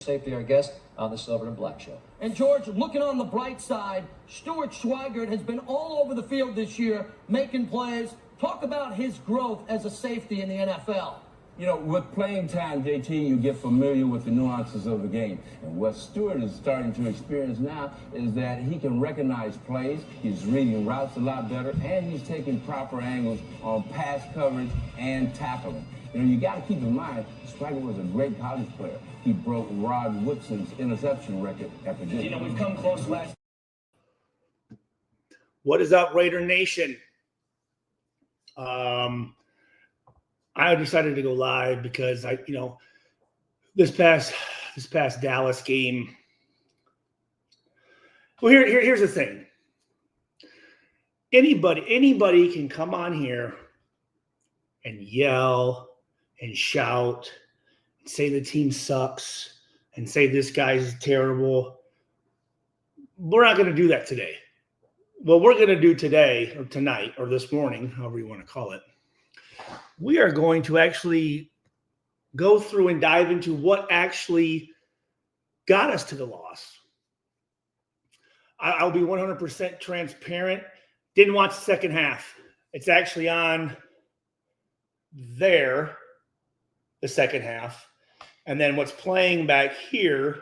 Safety, our guest on the Silver and Black Show. And George, looking on the bright side, Stuart Schweigert has been all over the field this year, making plays. Talk about his growth as a safety in the NFL. You know, with playing time, JT, you get familiar with the nuances of the game. And what Stewart is starting to experience now is that he can recognize plays, he's reading routes a lot better, and he's taking proper angles on pass coverage and tackling. You know, you got to keep in mind, Schweigert was a great college player. He broke Rod Woodson's interception record at the game. You know, we've come close last. What is up, Raider Nation? I decided to go live because this past Dallas game. Well, here's the thing. Anybody can come on here and yell and shout and say the team sucks and say this guy's terrible. We're not going to do that today. What we're going to do today or tonight or this morning, however you want to call it, we are going to actually go through and dive into what actually got us to the loss. I'll be 100% transparent. Didn't watch the second half. It's actually on there, the second half. And then what's playing back here,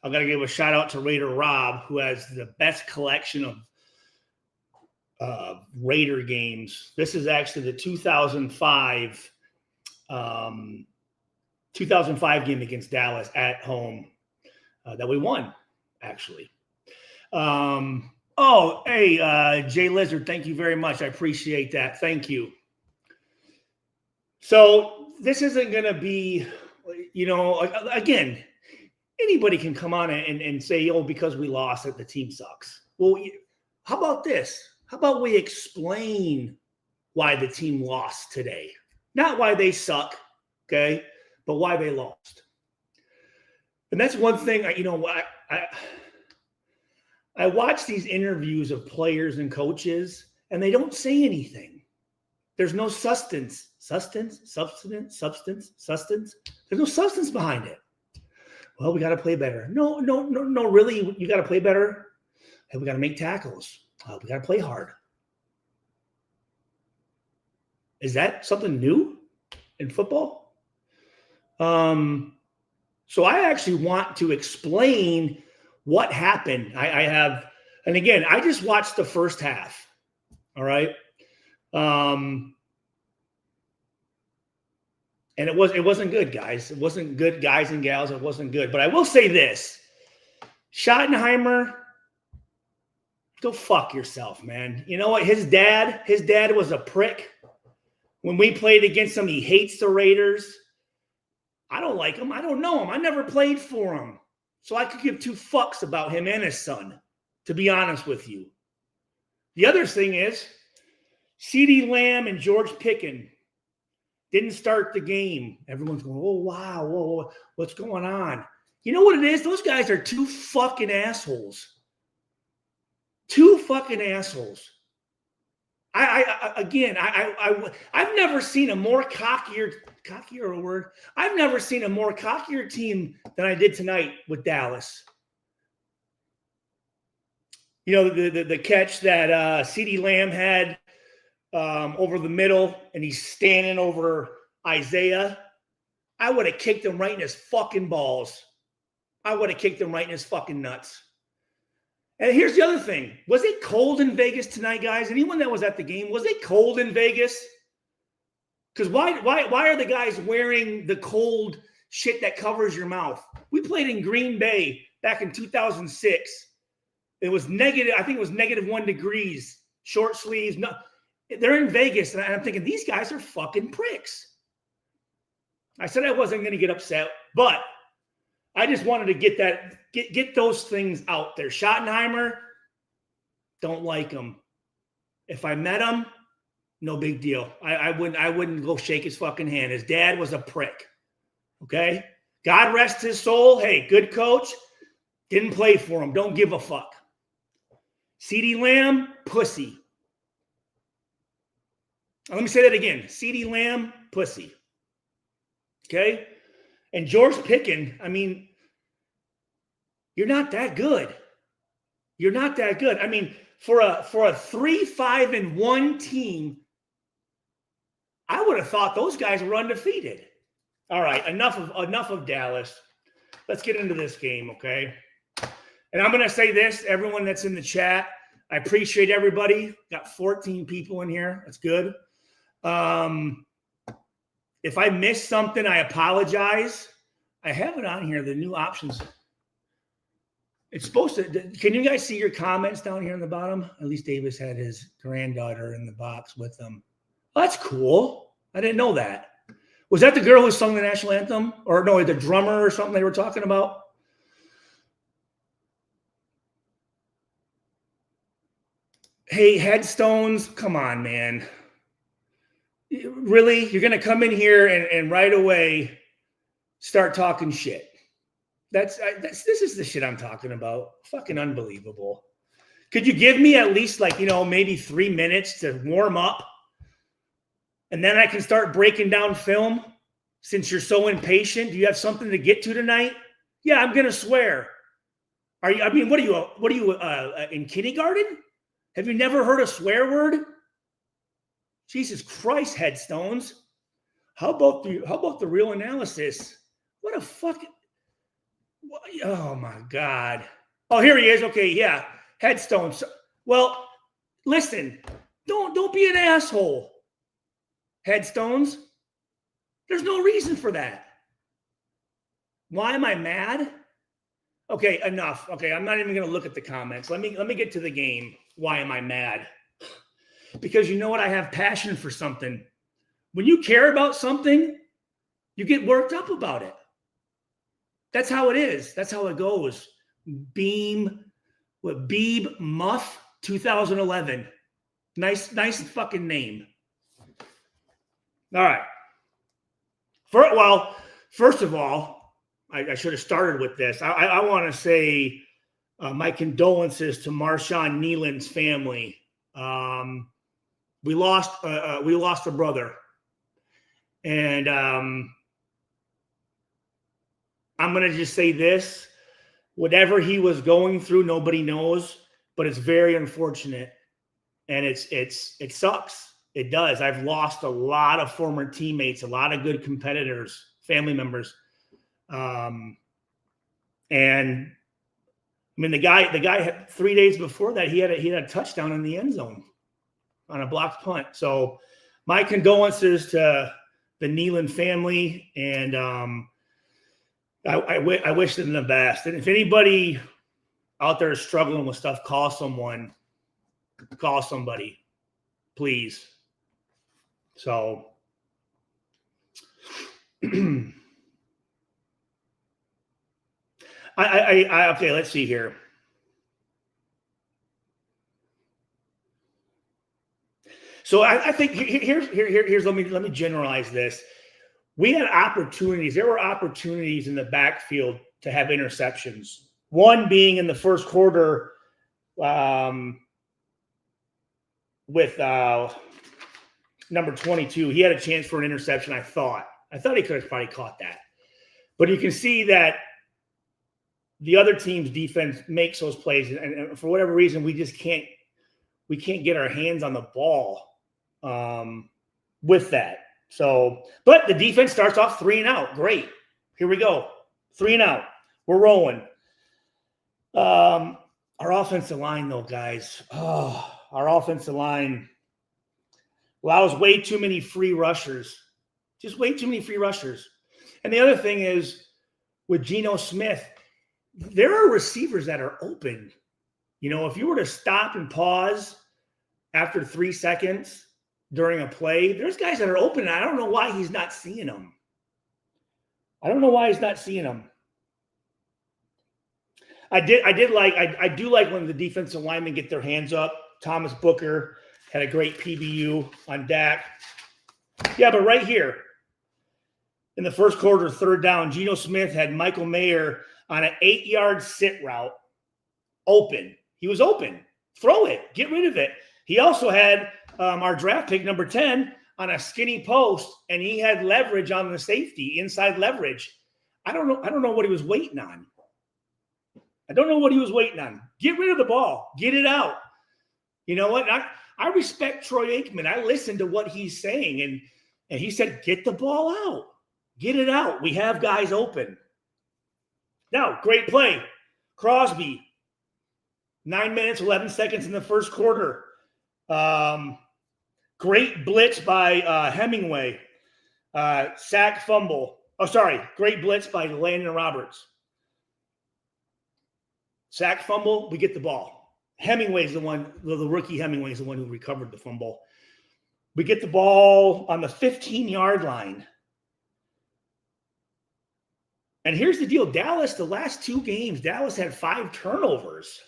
I'm going to give a shout out to Raider Rob, who has the best collection of Raider games. This is actually the 2005 game against Dallas at home that we won, actually. Jay Lizard, thank you very much. I appreciate that. Thank you. So this isn't going to be, again, anybody can come on and say, because we lost it, the team sucks. Well, how about this? How about we explain why the team lost today? Not why they suck, okay, but why they lost. And that's one thing, I watch these interviews of players and coaches, and they don't say anything. There's no substance. There's no substance behind it. Well, we got to play better. No, really, you got to play better. Hey, we got to make tackles. We got to play hard. Is that something new in football? So I actually want to explain what happened. And again, I just watched the first half. All right. And it wasn't good, guys. It wasn't good, guys and gals. It wasn't good. But I will say this. Schottenheimer, go fuck yourself, man. You know what? His dad was a prick. When we played against him, he hates the Raiders. I don't like him. I don't know him. I never played for him. So I could give two fucks about him and his son, to be honest with you. The other thing is, CeeDee Lamb and George Pickens didn't start the game. Everyone's going, oh, wow, whoa, what's going on? You know what it is? Those guys are two fucking assholes. Two fucking assholes. I've never seen a more cockier word. I've never seen a more cockier team than I did tonight with Dallas. You know, the catch that CeeDee Lamb had over the middle, and he's standing over Isaiah. I would have kicked him right in his fucking balls. I would have kicked him right in his fucking nuts. And here's the other thing. Was it cold in Vegas tonight, guys? Anyone that was at the game, was it cold in Vegas? Because why are the guys wearing the cold shit that covers your mouth? We played in Green Bay back in 2006. It was negative. I think it was -1 degrees. Short sleeves. No, they're in Vegas, and I'm thinking these guys are fucking pricks. I said I wasn't going to get upset, but I just wanted to get those things out there. Schottenheimer, don't like him. If I met him, no big deal. I wouldn't go shake his fucking hand. His dad was a prick. Okay? God rest his soul. Hey, good coach. Didn't play for him. Don't give a fuck. CeeDee Lamb, pussy. Let me say that again. CeeDee Lamb, pussy. Okay? And George Pickens, I mean, You're not that good. You're not that good. I mean, for a 3-5-1 team, I would have thought those guys were undefeated. All right, enough of Dallas. Let's get into this game, okay? And I'm going to say this, everyone that's in the chat, I appreciate everybody. Got 14 people in here. That's good. If I missed something, I apologize. I have it on here, the new options. It's supposed to, can you guys see your comments down here in the bottom? At least Davis had his granddaughter in the box with him. Oh, that's cool. I didn't know that. Was that the girl who sung the national anthem? Or no, the drummer or something they were talking about? Hey, headstones, come on, man. Really? You're going to come in here and right away start talking shit. This is the shit I'm talking about. Fucking unbelievable. Could you give me at least maybe 3 minutes to warm up? And then I can start breaking down film since you're so impatient. Do you have something to get to tonight? Yeah, I'm going to swear. What are you in kindergarten? Have you never heard a swear word? Jesus Christ, headstones. How about the real analysis? What a fucking, oh my God. Oh, here he is. Okay, yeah. Headstones. Well, listen, don't be an asshole. Headstones. There's no reason for that. Why am I mad? Okay, enough. Okay, I'm not even going to look at the comments. Let me get to the game. Why am I mad? Because you know what? I have passion for something. When you care about something, you get worked up about it. That's how it is. That's how it goes. Beeb Muff 2011. Nice fucking name. All right. First of all, I should have started with this. I want to say my condolences to Marshawn Nealon's family. We lost a brother, and I'm going to just say this: whatever he was going through, nobody knows, but it's very unfortunate, and it sucks. It does. I've lost a lot of former teammates, a lot of good competitors, family members, and I mean the guy had 3 days before that he had a touchdown in the end zone on a blocked punt. So my condolences to the Nealon family, and I wish them the best. And if anybody out there is struggling with stuff, call somebody, please. So okay, let's see here. So I think here's let me generalize this. We had opportunities. There were opportunities in the backfield to have interceptions. One being in the first quarter with number 22. He had a chance for an interception, I thought. I thought he could have probably caught that. But you can see that the other team's defense makes those plays. And for whatever reason, we can't get our hands on the ball with that. So, but the defense starts off 3-and-out. Great. Here we go. 3-and-out. We're rolling. Our offensive line, though, guys. Oh, our offensive line allows way too many free rushers. Just way too many free rushers. And the other thing is, with Geno Smith, there are receivers that are open. You know, if you were to stop and pause after 3 seconds during a play, there's guys that are open, and I don't know why he's not seeing them. I don't know why he's not seeing them. I do like when the defensive linemen get their hands up. Thomas Booker had a great PBU on Dak. Yeah, but right here in the first quarter, third down, Geno Smith had Michael Mayer on an 8-yard sit route open. He was open. Throw it. Get rid of it. He also had our draft pick, number 10, on a skinny post, and he had leverage on the safety, inside leverage. I don't know what he was waiting on. I don't know what he was waiting on. Get rid of the ball. Get it out. You know what? I respect Troy Aikman. I listened to what he's saying, and he said, get the ball out. Get it out. We have guys open. Now, great play. Crosby. 9 minutes, 11 seconds in the first quarter. Great blitz by Hemingway. Sack fumble. Oh, sorry. Great blitz by Landon Roberts. Sack fumble, we get the ball. Hemingway's the one, the rookie Hemingway's the one who recovered the fumble. We get the ball on the 15-yard line. And here's the deal. Dallas, the last 2 games, Dallas had 5 turnovers.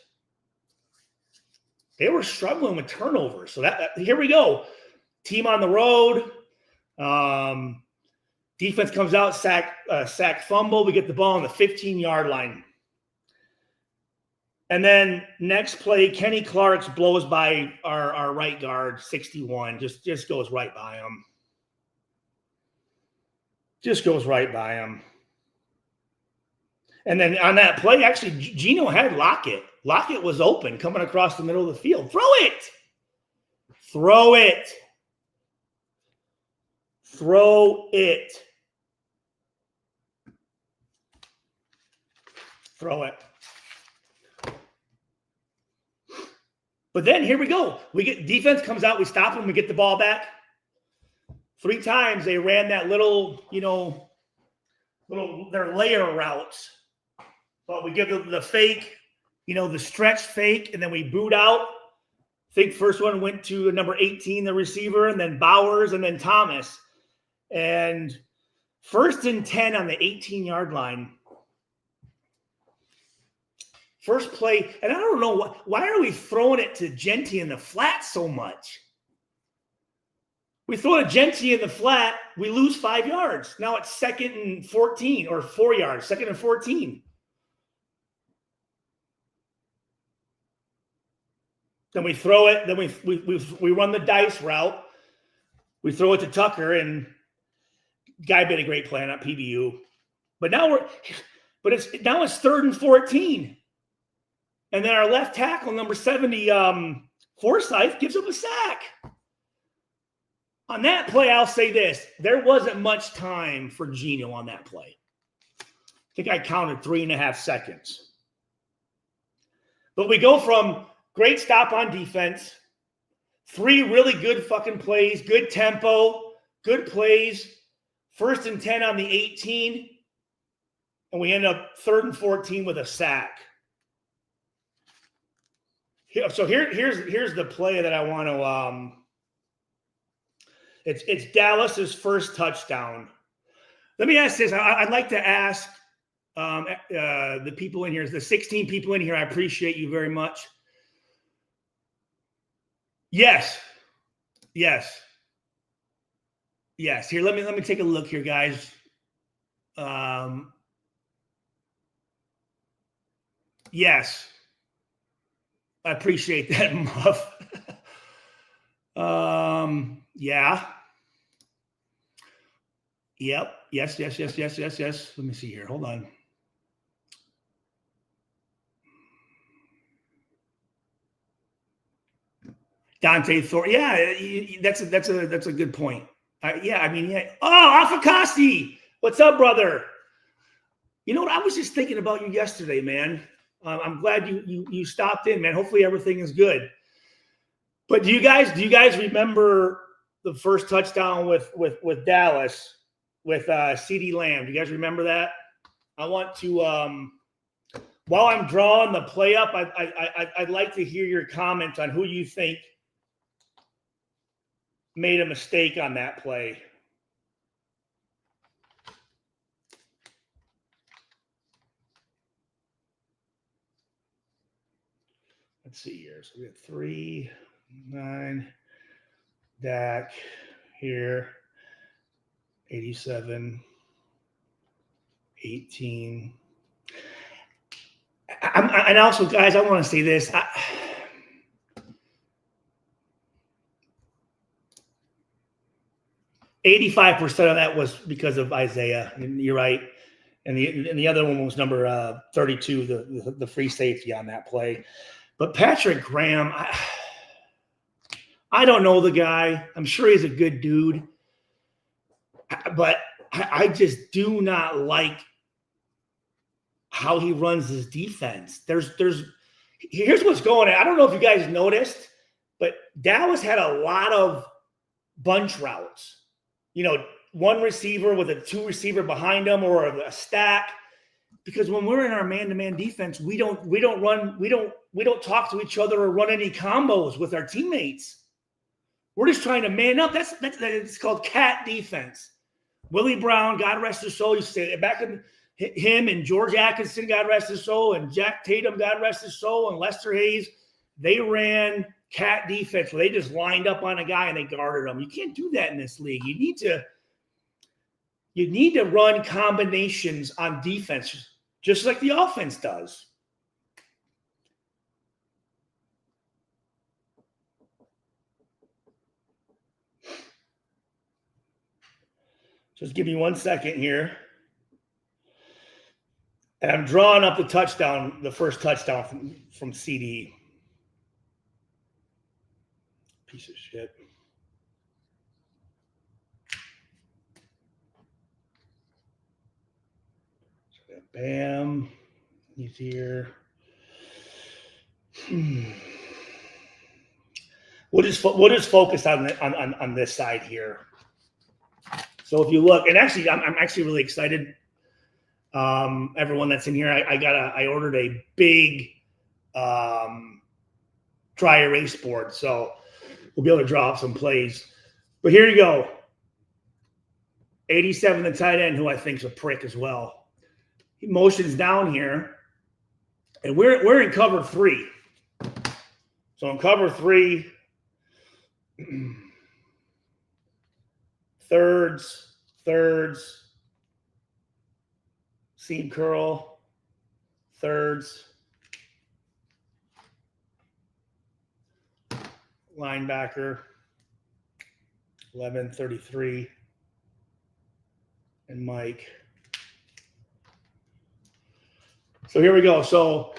They were struggling with turnovers. So here we go. Team on the road. Defense comes out, sack fumble. We get the ball on the 15-yard line. And then next play, Kenny Clark's blows by our right guard, 61. Just goes right by him. Just goes right by him. And then on that play, actually, Geno had Lockett. Lockett was open, coming across the middle of the field. Throw it! Throw it! Throw it! Throw it. But then here we go. We get defense comes out, we stop them, we get the ball back. 3 times they ran that little their layer routes. But we give them the fake, the stretch fake, and then we boot out. I think first one went to number 18, the receiver, and then Bowers, and then Thomas. And 1st and 10 on the 18-yard line. First play, and I don't know why are we throwing it to Genty in the flat so much? We throw it to Genty in the flat, we lose 5 yards. Now it's 2nd and 14 or 4 yards, 2nd and 14. Then we throw it, then we run the dice route. We throw it to Tucker, and guy made a great play on that PBU. But now it's 3rd and 14. And then our left tackle, number 70, Forsythe, gives up a sack. On that play, I'll say this. There wasn't much time for Geno on that play. I think I counted 3.5 seconds. But we go from great stop on defense, 3 really good fucking plays, good tempo, good plays, 1st and 10 on the 18, and we end up 3rd and 14 with a sack. So here's the play that I want to it's Dallas's first touchdown. Let me ask this. I'd like to ask the people in here, the 16 people in here. I appreciate you very much. Yes. Here, let me take a look here, guys. Yes. I appreciate that, Muff. Yeah. Yep. Yes. Let me see here. Hold on. Dante Thor. Yeah, that's a good point. Yeah. Oh, Afakasti. What's up, brother? You know what? I was just thinking about you yesterday, man. I'm glad you stopped in, man. Hopefully everything is good. But do you guys remember the first touchdown with Dallas with CeeDee Lamb? Do you guys remember that? I want to while I'm drawing the play up, I'd like to hear your comments on who you think made a mistake on that play. Let's see here. So we have 3, 9, Dak here, 87, 18. And also, guys, I want to say this. 85% of that was because of Isaiah. And you're right. And the other one was number 32, the free safety on that play. But Patrick Graham, I don't know the guy. I'm sure he's a good dude. But I just do not like how he runs his defense. Here's what's going on. I don't know if you guys noticed, but Dallas had a lot of bunch routes. One receiver with a two receiver behind them or a stack. Because when we're in our man-to-man defense, we don't talk to each other or run any combos with our teammates. We're just trying to man up. That's it's called cat defense. Willie Brown, God rest his soul, used to say that back in him and George Atkinson, God rest his soul, and Jack Tatum, God rest his soul, and Lester Hayes, they ran cat defense where they just lined up on a guy and they guarded him. You can't do that in this league. You need to run combinations on defense, just like the offense does. Just give me 1 second here. And I'm drawing up the first touchdown from CD. Piece of shit. So bam. He's here. We'll just focus on this side here. So if you look, and actually, I'm actually really excited. Everyone that's in here, I ordered a big dry erase board, so we'll be able to draw up some plays. But here you go. 87, the tight end, who I think is a prick as well. He motions down here, and we're in cover 3. So in cover 3. Thirds, seam curl, thirds, linebacker, 11-33, and Mike. So here we go. So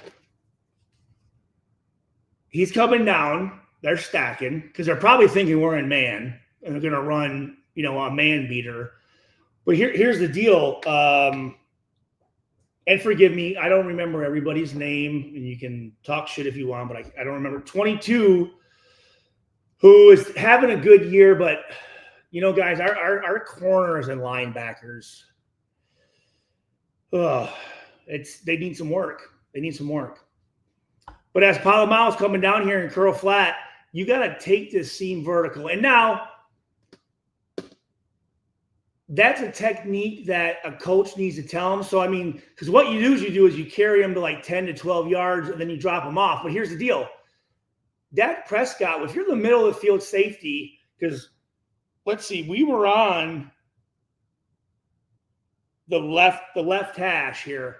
he's coming down. They're stacking because they're probably thinking we're in man and they're going to run, a man beater. But here's the deal. And forgive me, I don't remember everybody's name, and you can talk shit if you want, but I don't remember. 22, who is having a good year, but, guys, our corners and linebackers, they need some work. But as Palomalo's coming down here in curl flat, you got to take this seam vertical. And now, that's a technique that a coach needs to tell them. So, because what you do is you carry them to like 10 to 12 yards and then you drop them off. But here's the deal. Dak Prescott, if you're the middle of the field safety, because let's see, we were on the left hash here.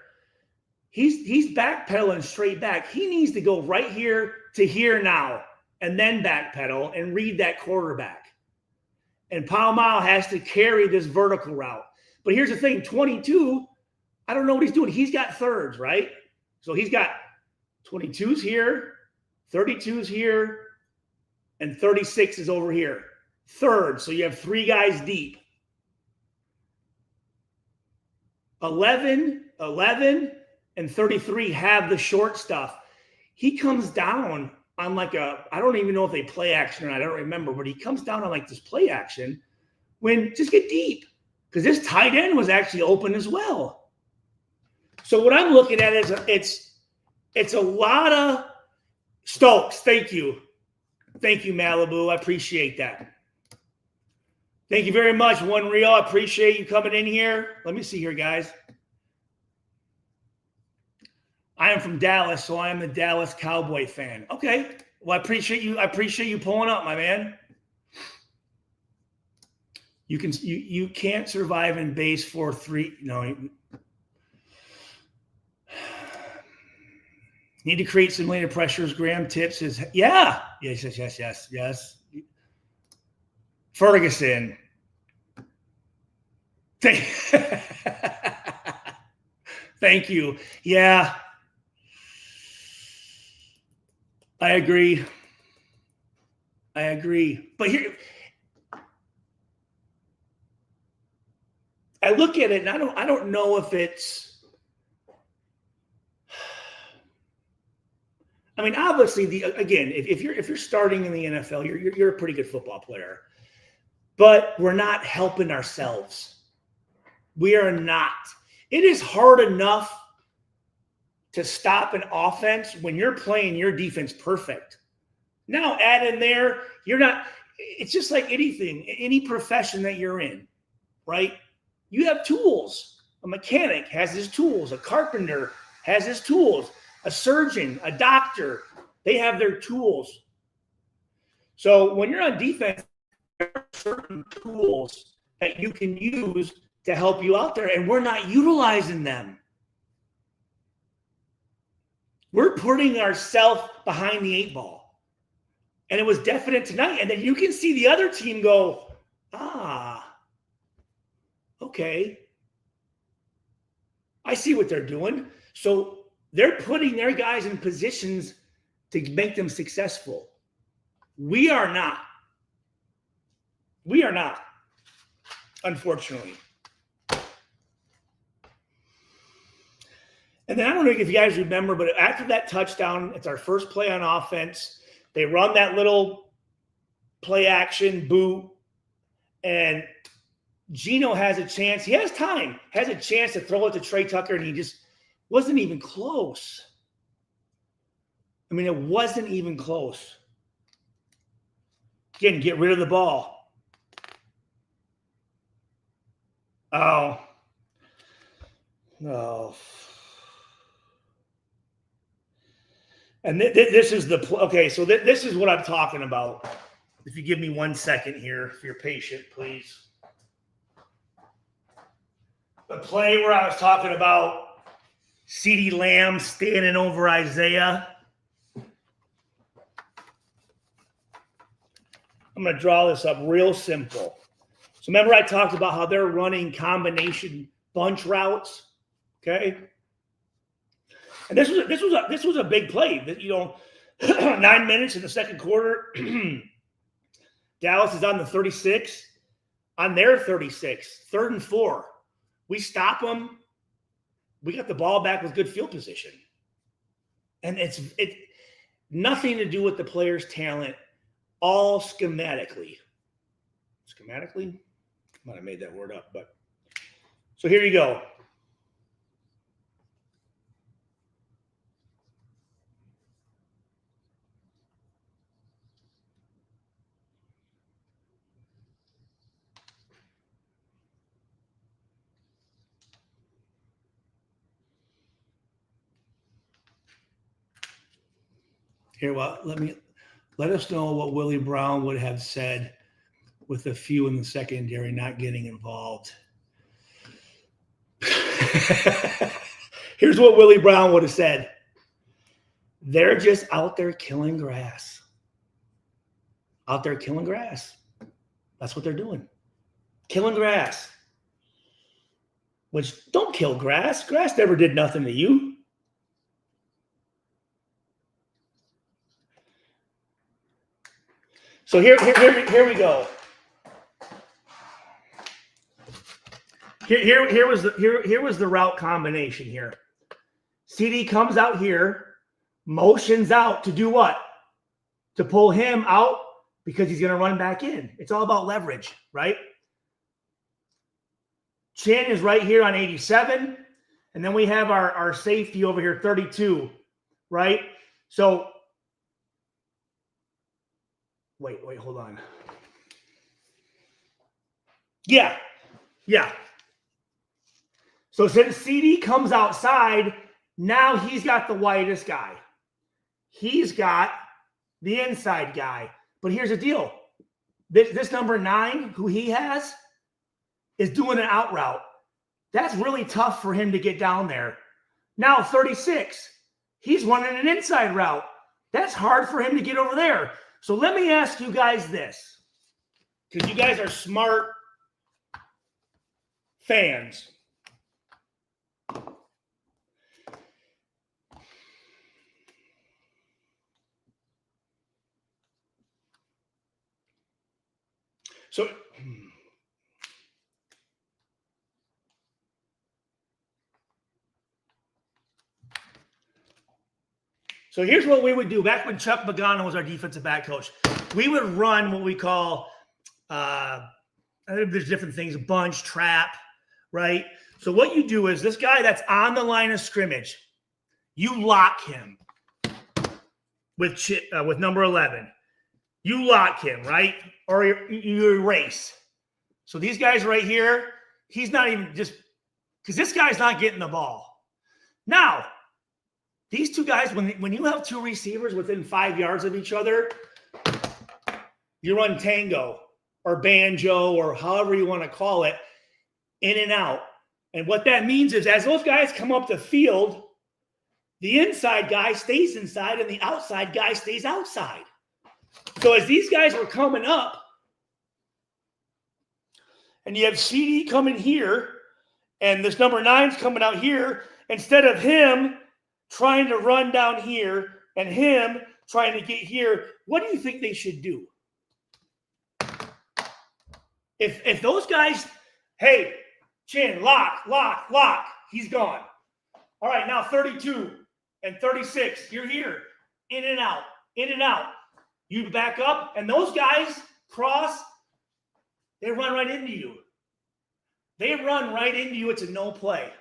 He's backpedaling straight back. He needs to go right here to here now and then backpedal and read that quarterback. And Palomalo has to carry this vertical route. But here's the thing, 22, I don't know what he's doing. He's got thirds, right? So he's got 22s here, 32s here, and 36 is over here. Third, so you have 3 guys deep. 11, and 33 have the short stuff. He comes down on I don't even know if they play action or not, I don't remember, but he comes down on this play action when just get deep because this tight end was actually open as well. So what I'm looking at is it's a lot of Stokes. Thank you, Malibu. I appreciate that. Thank you very much, One Real. I appreciate you coming in here. Let me see here, guys. I am from Dallas, so I am a Dallas Cowboy fan. Okay. Well, I appreciate you pulling up, my man. You can't survive in base 4-3. No. Need to create simulated pressures. Graham tips is yes. Ferguson. Thank you. Yeah. I agree. But here, I look at it and I don't know if it's, I mean, obviously again, if you're starting in the NFL, you're a pretty good football player. But we're not helping ourselves. We are not. It is hard enough to stop an offense when you're playing your defense perfect. Now add in there, you're not, it's just like anything, any profession that you're in, right? You have tools. A mechanic has his tools. A carpenter has his tools. A surgeon, a doctor, they have their tools. So when you're on defense, there are certain tools that you can use to help you out there, and we're not utilizing them. We're putting ourselves behind the 8 ball. And it was definite tonight. And then you can see the other team go, okay. I see what they're doing. So they're putting their guys in positions to make them successful. We are not. We are not, unfortunately. And then I don't know if you guys remember, but after that touchdown, it's our first play on offense. They run that little play action boot, and Geno has a chance. He has time, has a chance to throw it to Trey Tucker, and he just wasn't even close. I mean, it wasn't even close. Again, get rid of the ball. Oh. No. And this is the okay. So this is what I'm talking about. If you give me 1 second here, if you're patient, please. The play where I was talking about CeeDee Lamb standing over Isaiah. I'm going to draw this up real simple. So remember I talked about how they're running combination bunch routes, okay? And this was a big play. That 9 minutes in the second quarter. Dallas is on the 36, on their 36, 3rd and 4. We stop them. We got the ball back with good field position, and it's nothing to do with the player's talent. All schematically. Schematically? Might have made that word up, but so here you go. Here, well, let us know what Willie Brown would have said with a few in the secondary not getting involved. Here's what Willie Brown would have said. They're just out there killing grass. Out there killing grass. That's what they're doing. Killing grass. Which, don't kill grass. Grass never did nothing to you. So here we go. Here was the route combination here. CeeDee comes out here, motions out to do what? To pull him out because he's going to run back in. It's all about leverage, right? Chin is right here on 87, and then we have our safety over here, 32, right? So wait, hold on. Yeah. So since CeeDee comes outside, now he's got the widest guy. He's got the inside guy. But here's the deal. This number 9, who he has, is doing an out route. That's really tough for him to get down there. Now 36, he's running an inside route. That's hard for him to get over there. So let me ask you guys this, because you guys are smart fans. So here's what we would do. Back when Chuck Pagano was our defensive back coach, we would run what we call, I think there's different things, a bunch, trap, right? So what you do is this guy that's on the line of scrimmage, you lock him with number 11. You lock him, right? Or you erase. So these guys right here, he's not even just – because this guy's not getting the ball. Now, these two guys, when you have two receivers within 5 yards of each other, you run tango or banjo or however you want to call it, in and out. And what that means is as those guys come up the field, the inside guy stays inside and the outside guy stays outside. So as these guys were coming up, and you have CD coming here, and this number 9's coming out here, instead of him trying to run down here and him trying to get here, what do you think they should do? If those guys, hey, Chin, lock, he's gone. All right, now 32 and 36, you're here. In and out. You back up, and those guys cross, they run right into you. It's a no play.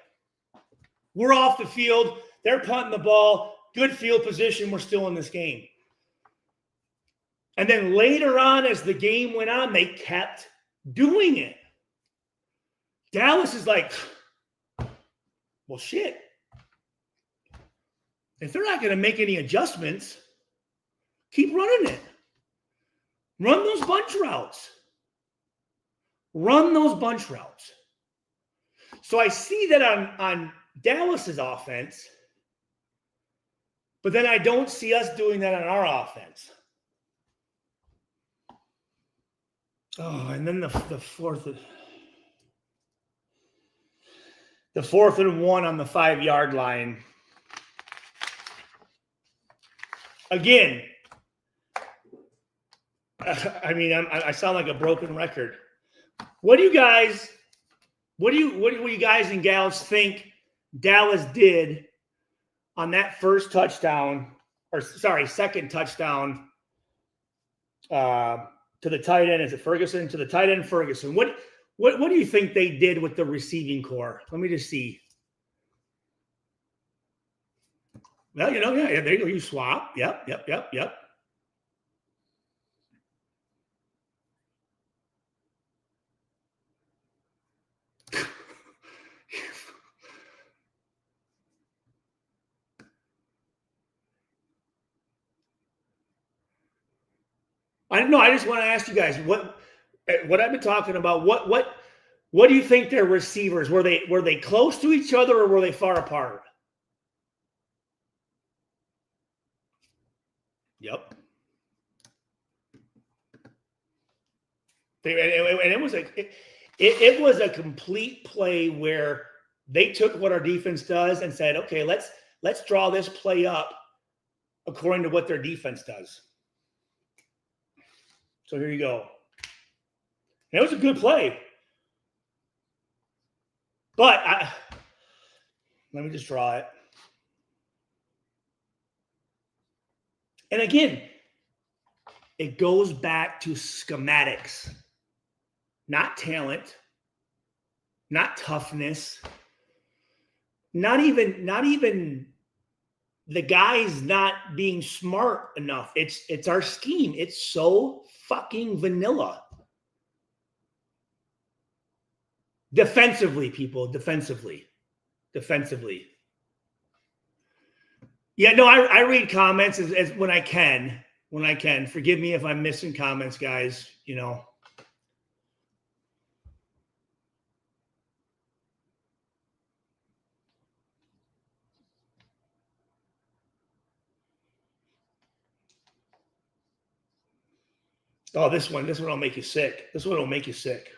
We're off the field. They're punting the ball. Good field position. We're still in this game. And then later on, as the game went on, they kept doing it. Dallas is like, well, shit. If they're not going to make any adjustments, keep running it. Run those bunch routes. So I see that on Dallas's offense, but then I don't see us doing that on our offense. Oh, and then the fourth and 1 on the 5-yard line. Again, I sound like a broken record. What do you guys and gals think Dallas did on that second touchdown to the tight end? Is it Ferguson? To the tight end, Ferguson. What do you think they did with the receiving core? Let me just see. Well, there you go. You swap. Yep. I just want to ask you guys what I've been talking about. What do you think their receivers were they close to each other or were they far apart? Yep. And it was a complete play where they took what our defense does and said, okay, let's draw this play up according to what their defense does. So here you go. And it was a good play. But let me just draw it. And again, it goes back to schematics, not talent, not toughness, not even the guys not being smart enough. It's our scheme. It's so fucking vanilla. Defensively, people, defensively. Yeah, no, I read comments as when I can. Forgive me if I'm missing comments, guys, Oh, this one will make you sick. Will make you sick.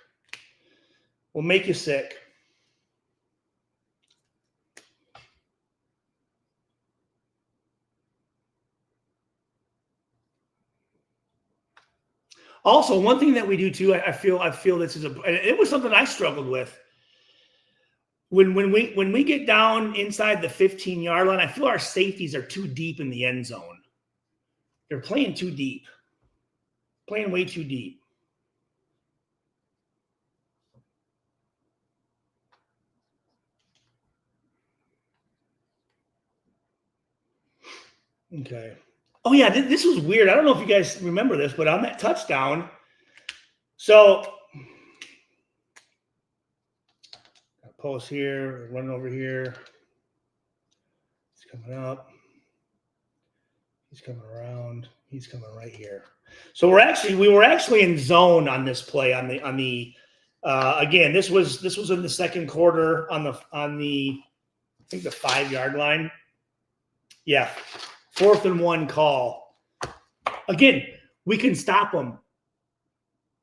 Also, one thing that we do too, I feel this is it was something I struggled with. When we get down inside the 15-yard line, I feel our safeties are too deep in the end zone. They're playing too deep. Playing way too deep. Okay. Oh, yeah, this was weird. I don't know if you guys remember this, but on that touchdown, so post here, running over here. He's coming up. He's coming around. He's coming right here. So we were actually in zone on this play on the again, this was in the second quarter on the I think the 5-yard line. Yeah. 4th and 1 call. Again, we can stop them.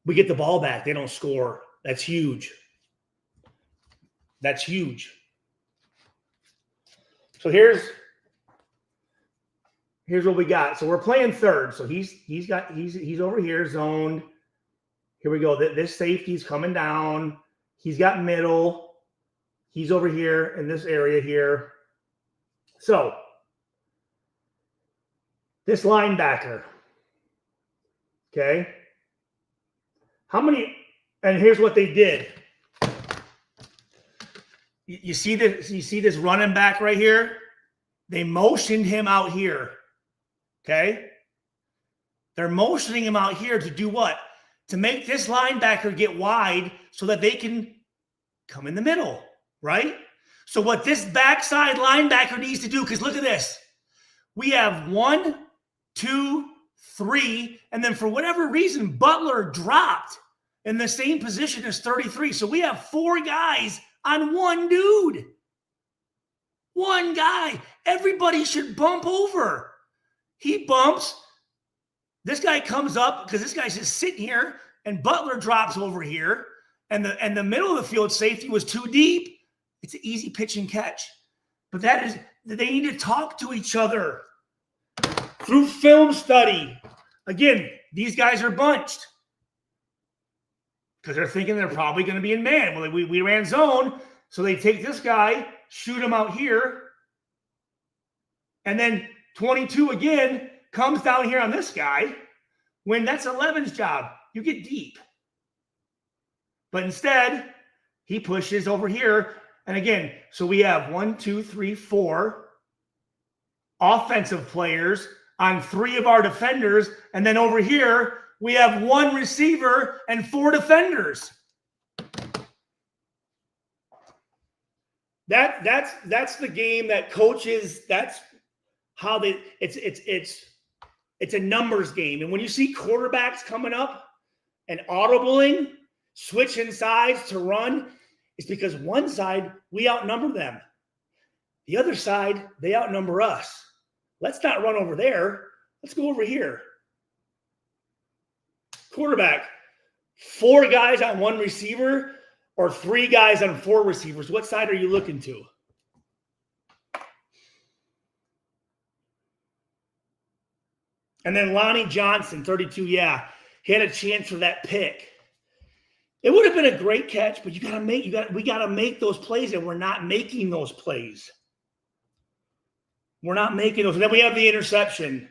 We get the ball back. They don't score. That's huge. That's huge. So here's what we got. So we're playing third. So he's over here zoned. Here we go. This safety's coming down. He's got middle. He's over here in this area here. So this linebacker. Okay. How many? And here's what they did. You see this? You see this running back right here? They motioned him out here. Okay. They're motioning him out here to do what? To make this linebacker get wide so that they can come in the middle, right? So what this backside linebacker needs to do, because look at this. We have 1, 2, 3, and then for whatever reason, Butler dropped in the same position as 33. So we have 4 guys on one dude. One guy. Everybody should bump over. He bumps. This guy comes up because this guy's just sitting here, and Butler drops over here, and the middle of the field safety was too deep. It's an easy pitch and catch. But they need to talk to each other through film study. Again, these guys are bunched because they're thinking they're probably going to be in man. Well, we ran zone, so they take this guy, shoot him out here, and then 22 again comes down here on this guy when that's 11's job. You get deep. But instead, he pushes over here. And again, so we have 1, 2, 3, 4 offensive players on 3 of our defenders. And then over here, we have 1 receiver and 4 defenders. That's the game that coaches, that's how it's a numbers game. And when you see quarterbacks coming up and audibling, switching sides to run, it's because one side, we outnumber them. The other side, they outnumber us. Let's not run over there. Let's go over here. Quarterback, 4 guys on 1 receiver or 3 guys on 4 receivers. What side are you looking to? And then Lonnie Johnson, 32, yeah, he had a chance for that pick. It would have been a great catch, but we got to make those plays, and we're not making those plays. We're not making those. And then we have the interception.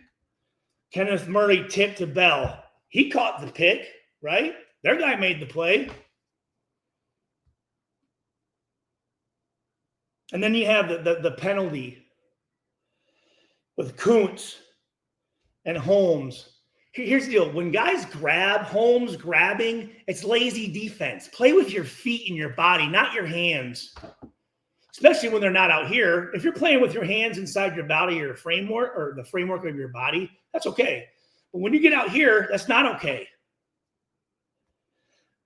Kenneth Murray tipped to Bell. He caught the pick, right? Their guy made the play. And then you have the penalty with Kuntz and Holmes. Here's the deal. When guys grab, Holmes grabbing, it's lazy defense. Play with your feet and your body, not your hands. Especially when they're not out here. If you're playing with your hands inside your body or framework or the framework of your body, that's okay. But when you get out here, that's not okay.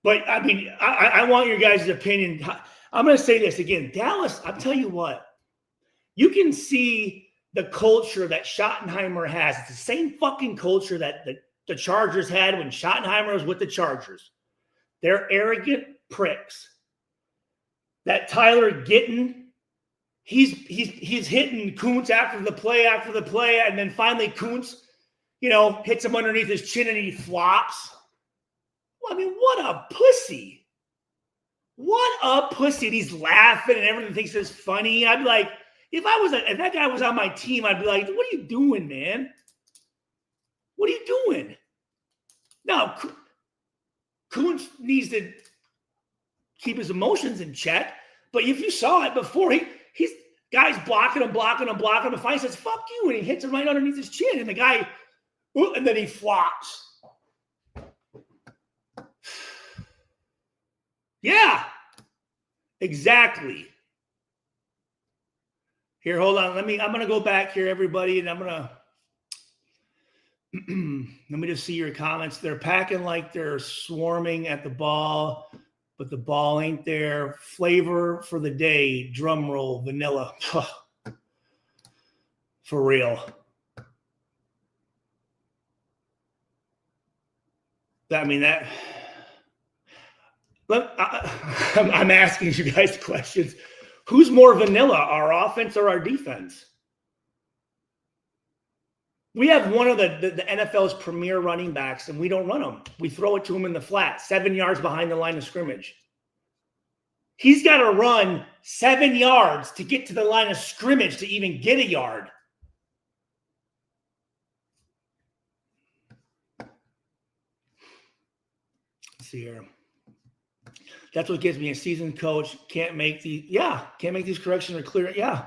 But, I mean, I want your guys' opinion. I'm going to say this again. Dallas, I'll tell you what. You can see the culture that Schottenheimer has. It's the same fucking culture that the Chargers had when Schottenheimer was with the Chargers. They're arrogant pricks. That Tyler Gittin, he's hitting Kuntz after the play, and then finally Kuntz, hits him underneath his chin and he flops. I mean, what a pussy. What a pussy. And he's laughing and everyone thinks it's funny. I'd be like, if that guy was on my team, I'd be like, what are you doing, man? What are you doing? Now, Kuntz needs to keep his emotions in check. But if you saw it before, he's guy's blocking him. And finally says, fuck you. And he hits him right underneath his chin. And the guy, and then he flops. Yeah, exactly. Here, hold on. I'm going to go back here, everybody, and I'm going to let me just see your comments. They're packing like they're swarming at the ball, but the ball ain't there. Flavor for the day, drum roll, vanilla. For real. I'm asking you guys questions. Who's more vanilla, our offense or our defense? We have one of the NFL's premier running backs, and we don't run him. We throw it to him in the flat, 7 yards behind the line of scrimmage. He's got to run 7 yards to get to the line of scrimmage to even get a yard. Let's see here. That's what gives me a seasoned coach. Can't make these corrections or clear. Yeah.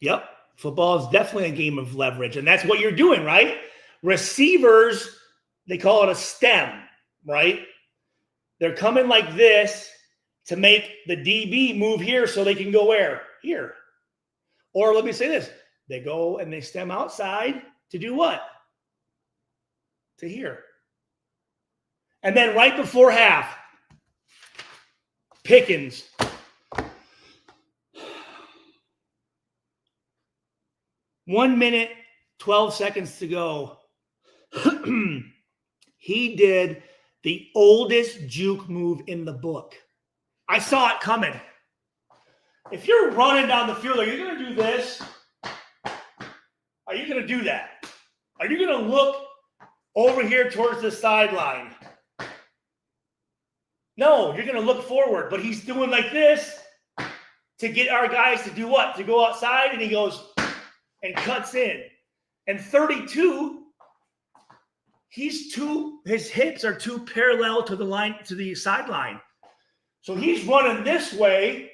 Yep. Football is definitely a game of leverage, and that's what you're doing, right? Receivers, they call it a stem, right? They're coming like this to make the DB move here so they can go where? Here. Or let me say this. They go and they stem outside to do what? To here. And then right before half, Pickens. One minute, 12 seconds to go. He did the oldest juke move in the book. I saw it coming. If you're running down the field, are you going to do this? Are you going to do that? Are you going to look over here towards the sideline? No, you're going to look forward. But he's doing like this to get our guys to do what? To go outside, and he goes and cuts in. And 32, his hips are too parallel to the line, to the sideline. So he's running this way,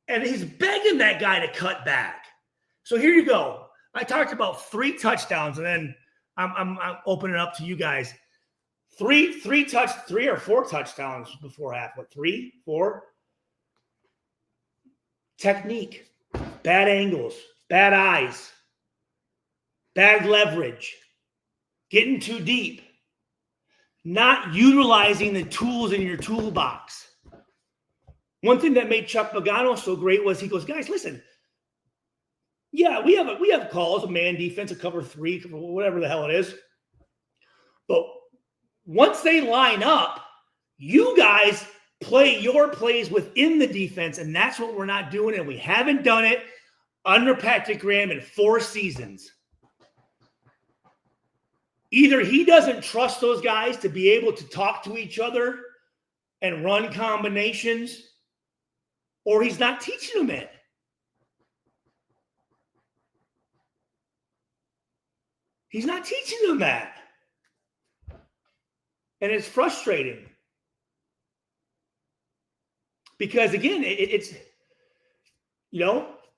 and he's begging that guy to cut back. So here you go. I talked about 3 touchdowns, and then I'm opening it up to you guys. 3 or 4 touchdowns before half. What, 3, 4? Technique. Bad angles, bad eyes, bad leverage, getting too deep, not utilizing the tools in your toolbox. One thing that made Chuck Pagano so great was he goes, guys, listen, yeah, we have calls, a man defense, a cover 3, whatever the hell it is. But once they line up, you guys play your plays within the defense, and that's what we're not doing, and we haven't done it under Patrick Graham in 4 seasons. Either he doesn't trust those guys to be able to talk to each other and run combinations, or he's not teaching them it. He's not teaching them that. And it's frustrating. Because, again, it's,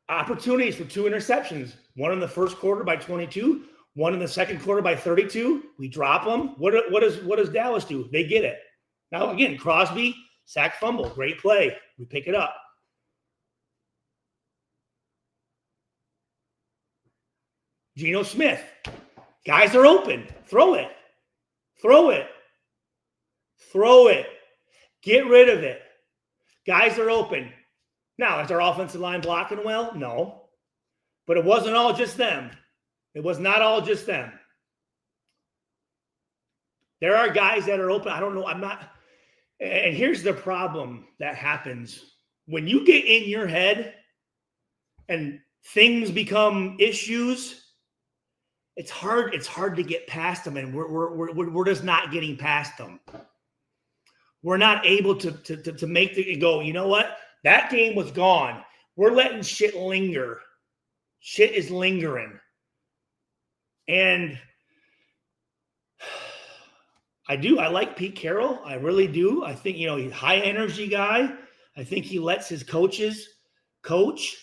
opportunities for 2 interceptions. One in the first quarter by 22, one in the second quarter by 32. We drop them. What does Dallas do? They get it. Now, again, Crosby, sack fumble, great play. We pick it up. Geno Smith. Guys are open. Throw it. Throw it. Throw it. Get rid of it. Guys are open. Now, is our offensive line blocking well? No. But it wasn't all just them. It was not all just them. There are guys that are open. I don't know. I'm not. And here's the problem that happens. When you get in your head and things become issues, it's hard to get past them, and we're just not getting past them. We're not able to make the go, you know what? That game was gone. We're letting shit linger. Shit is lingering. And I like Pete Carroll. I really do. I think, he's a high energy guy. I think he lets his coaches coach.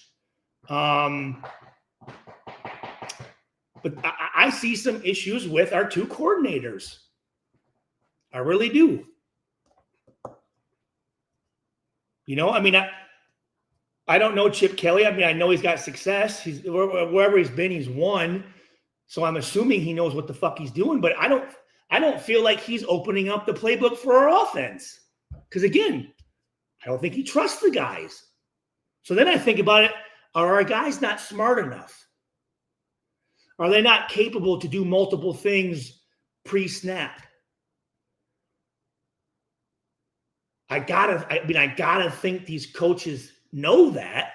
But I see some issues with our two coordinators. I really do. I don't know Chip Kelly. I know he's got success. He's wherever he's been, he's won. So I'm assuming he knows what the fuck he's doing. But I don't feel like he's opening up the playbook for our offense. Because again, I don't think he trusts the guys. So then I think about it. Are our guys not smart enough? Are they not capable to do multiple things pre-snap? I gotta think these coaches know that,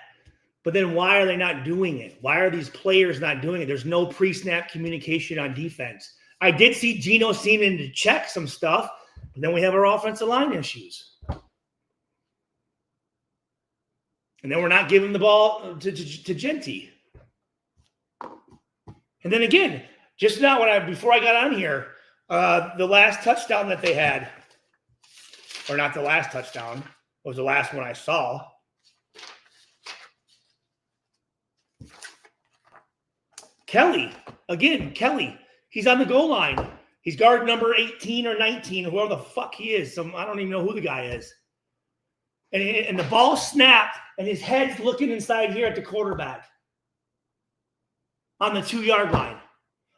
but then why are they not doing it? Why are these players not doing it? There's no pre-snap communication on defense. I did see Geno seeming to check some stuff, but then we have our offensive line issues. And then we're not giving the ball to Genty. And then again, just now before I got on here, the last touchdown that they had, or not the last touchdown, it was the last one I saw. Kelly, he's on the goal line. He's guard number 18 or 19, whoever the fuck he is. I don't even know who the guy is. And the ball snapped, and his head's looking inside here at the quarterback on the 2-yard line.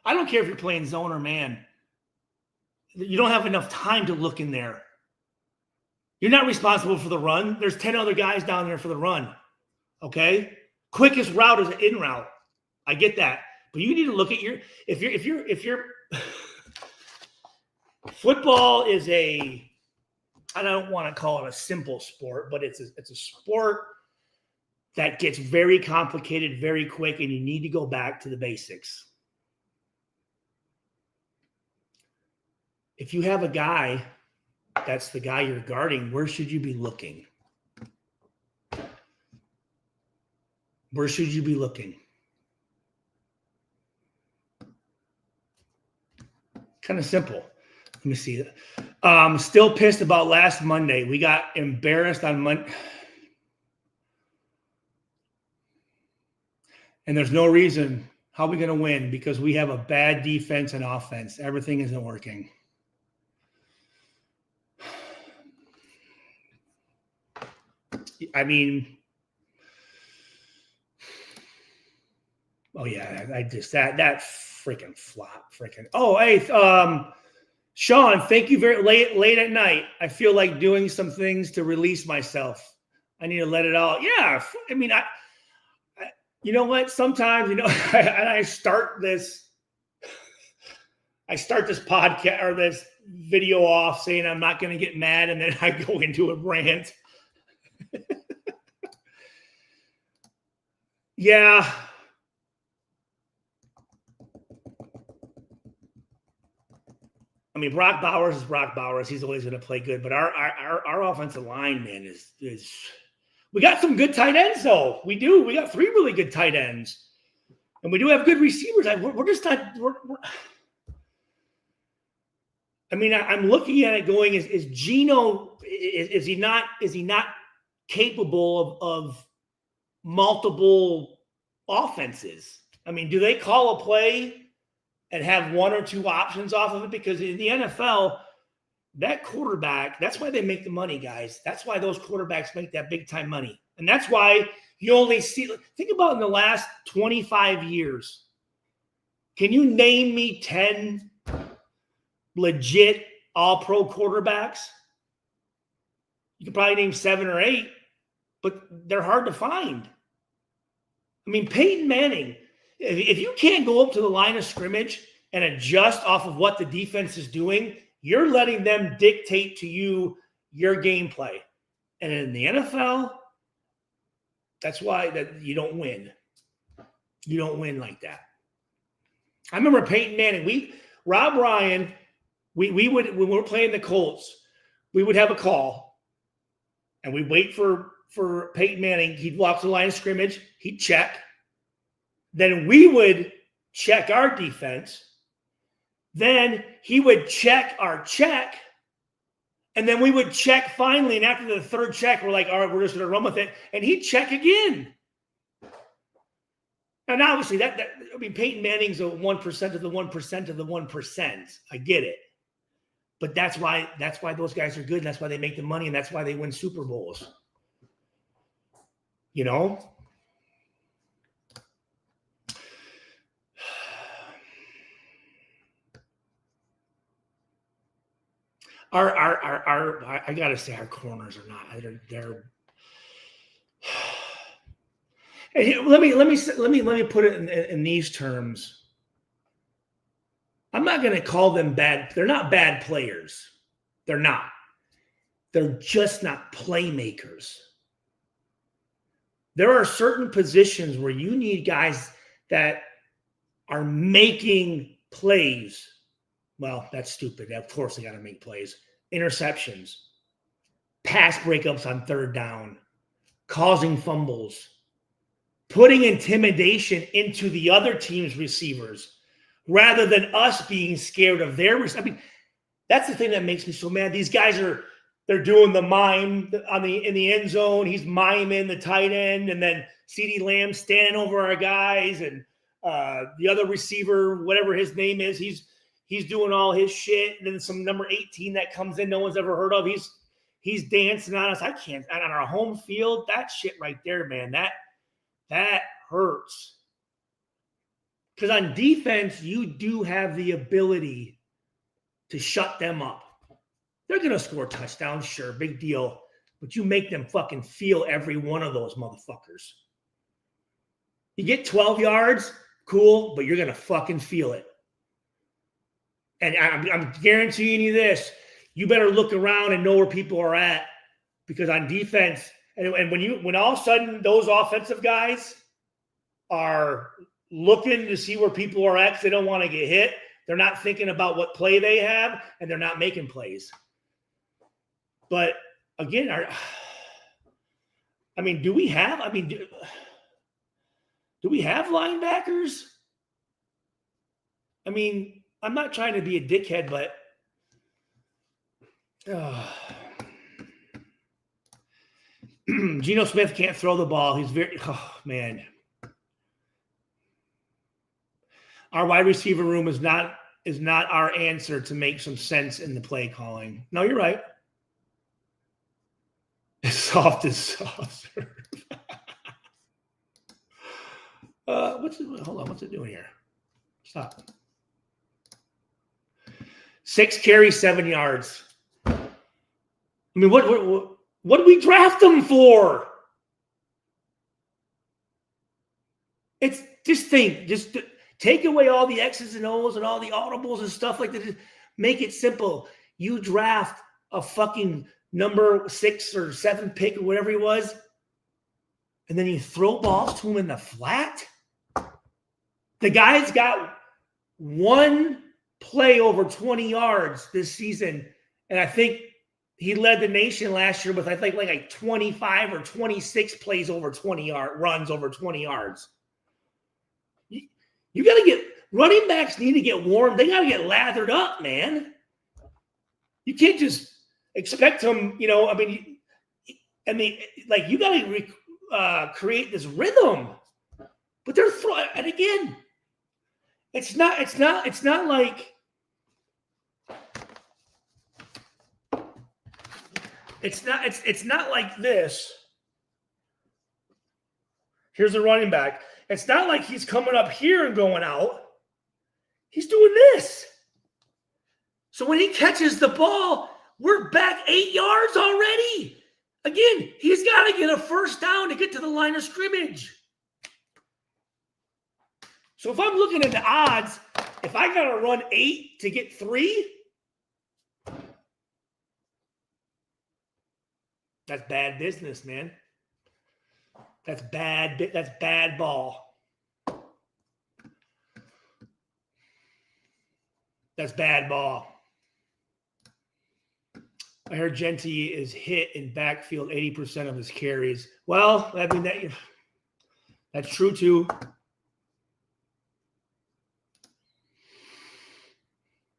I don't care if you're playing zone or man. You don't have enough time to look in there. You're not responsible for the run. There's 10 other guys down there for the run. Okay? Quickest route is an in route. I get that. But you need to look at if you're football is I don't want to call it a simple sport, but it's a sport that gets very complicated very quick, and you need to go back to the basics. If you have a guy that's the guy you're guarding, where should you be looking? Where should you be looking? Kind of simple. Let me see. Still pissed about last Monday. We got embarrassed on Monday. And there's no reason. How are we going to win? Because we have a bad defense and offense. Everything isn't working. Oh yeah, that freaking flop, Oh, hey, Sean, thank you very late at night. I feel like doing some things to release myself. I need to let it out. Yeah, I you know what? Sometimes, I start this podcast or this video off saying I'm not going to get mad, and then I go into a rant. Yeah. Brock Bowers is Brock Bowers. He's always going to play good, but our offensive line, man, is we got some good tight ends though. We do. We got 3 really good tight ends, and we do have good receivers. We're just not. I'm looking at it going: is Geno? Is he not capable of multiple offenses? Do they call a play and have 1 or 2 options off of it? Because in the NFL, that quarterback, that's why they make the money, guys. That's why those quarterbacks make that big time money. And that's why you only see, think about in the last 25 years. Can you name me 10 legit all-pro quarterbacks? You can probably name 7 or 8, but they're hard to find. Peyton Manning, if you can't go up to the line of scrimmage and adjust off of what the defense is doing, you're letting them dictate to you your gameplay. And in the NFL, that's why that you don't win. You don't win like that. I remember Peyton Manning. Rob Ryan, we would, when we were playing the Colts, we would have a call and we'd wait for Peyton Manning. He'd walk to the line of scrimmage. He'd check. Then we would check our defense. Then he would check our check. And then we would check finally. And after the third check, we're like, all right, we're just going to run with it. And he'd check again. And obviously, Peyton Manning's a 1% of the 1% of the 1%. I get it. But that's why those guys are good. And that's why they make the money. And that's why they win Super Bowls. You know? I gotta say, our corners are not. They're. Let me put it in these terms. I'm not going to call them bad. They're not bad players. They're not. They're just not playmakers. There are certain positions where you need guys that are making plays. Well, that's stupid. Of course, they got to make plays. Interceptions, pass breakups on third down, causing fumbles, putting intimidation into the other team's receivers rather than us being scared of their receivers. I mean, that's the thing that makes me so mad. These guys they're doing the mime in the end zone. He's miming the tight end, and then CeeDee Lamb standing over our guys, and the other receiver, whatever his name is, he's doing all his shit. And then some number 18 that comes in, no one's ever heard of. He's dancing on us. I can't on our home field. That shit right there, man. That hurts. Because on defense, you do have the ability to shut them up. They're going to score touchdowns, sure, big deal. But you make them fucking feel every one of those motherfuckers. You get 12 yards, cool, but you're going to fucking feel it. And I'm guaranteeing you this. You better look around and know where people are at. Because on defense, and when all of a sudden those offensive guys are looking to see where people are at because they don't want to get hit, they're not thinking about what play they have, and they're not making plays. But again, do we have linebackers? I mean, I'm not trying to be a dickhead, but Geno Smith can't throw the ball. He's man. Our wide receiver room is not our answer to make some sense in the play calling. No, you're right. As soft as soft serve. What's it doing here? Stop. 6 carries, 7 yards. I mean, what did we draft them for? It's just take away all the X's and O's and all the audibles and stuff like that. Just make it simple. You draft a fucking number 6 or 7 pick or whatever he was, and then you throw balls to him in the flat. The guy's got one play over 20 yards this season, and I think he led the nation last year with like 25 or 26 plays over 20 runs over 20 yards. You got to get running backs need to get warm. They got to get lathered up, man. You can't just expect them, you got to create this rhythm. But they're throwing, and again, it's not like it's not like this. Here's a running back. It's not like he's coming up here and going out. He's doing this. So when he catches the ball, we're back 8 yards already. Again, he's got to get a first down to get to the line of scrimmage. So if I'm looking at the odds, if I got to run 8 to get 3, that's bad business, man. That's bad ball. That's bad ball. I heard Genty is hit in backfield 80% of his carries. Well, I mean, that's true too.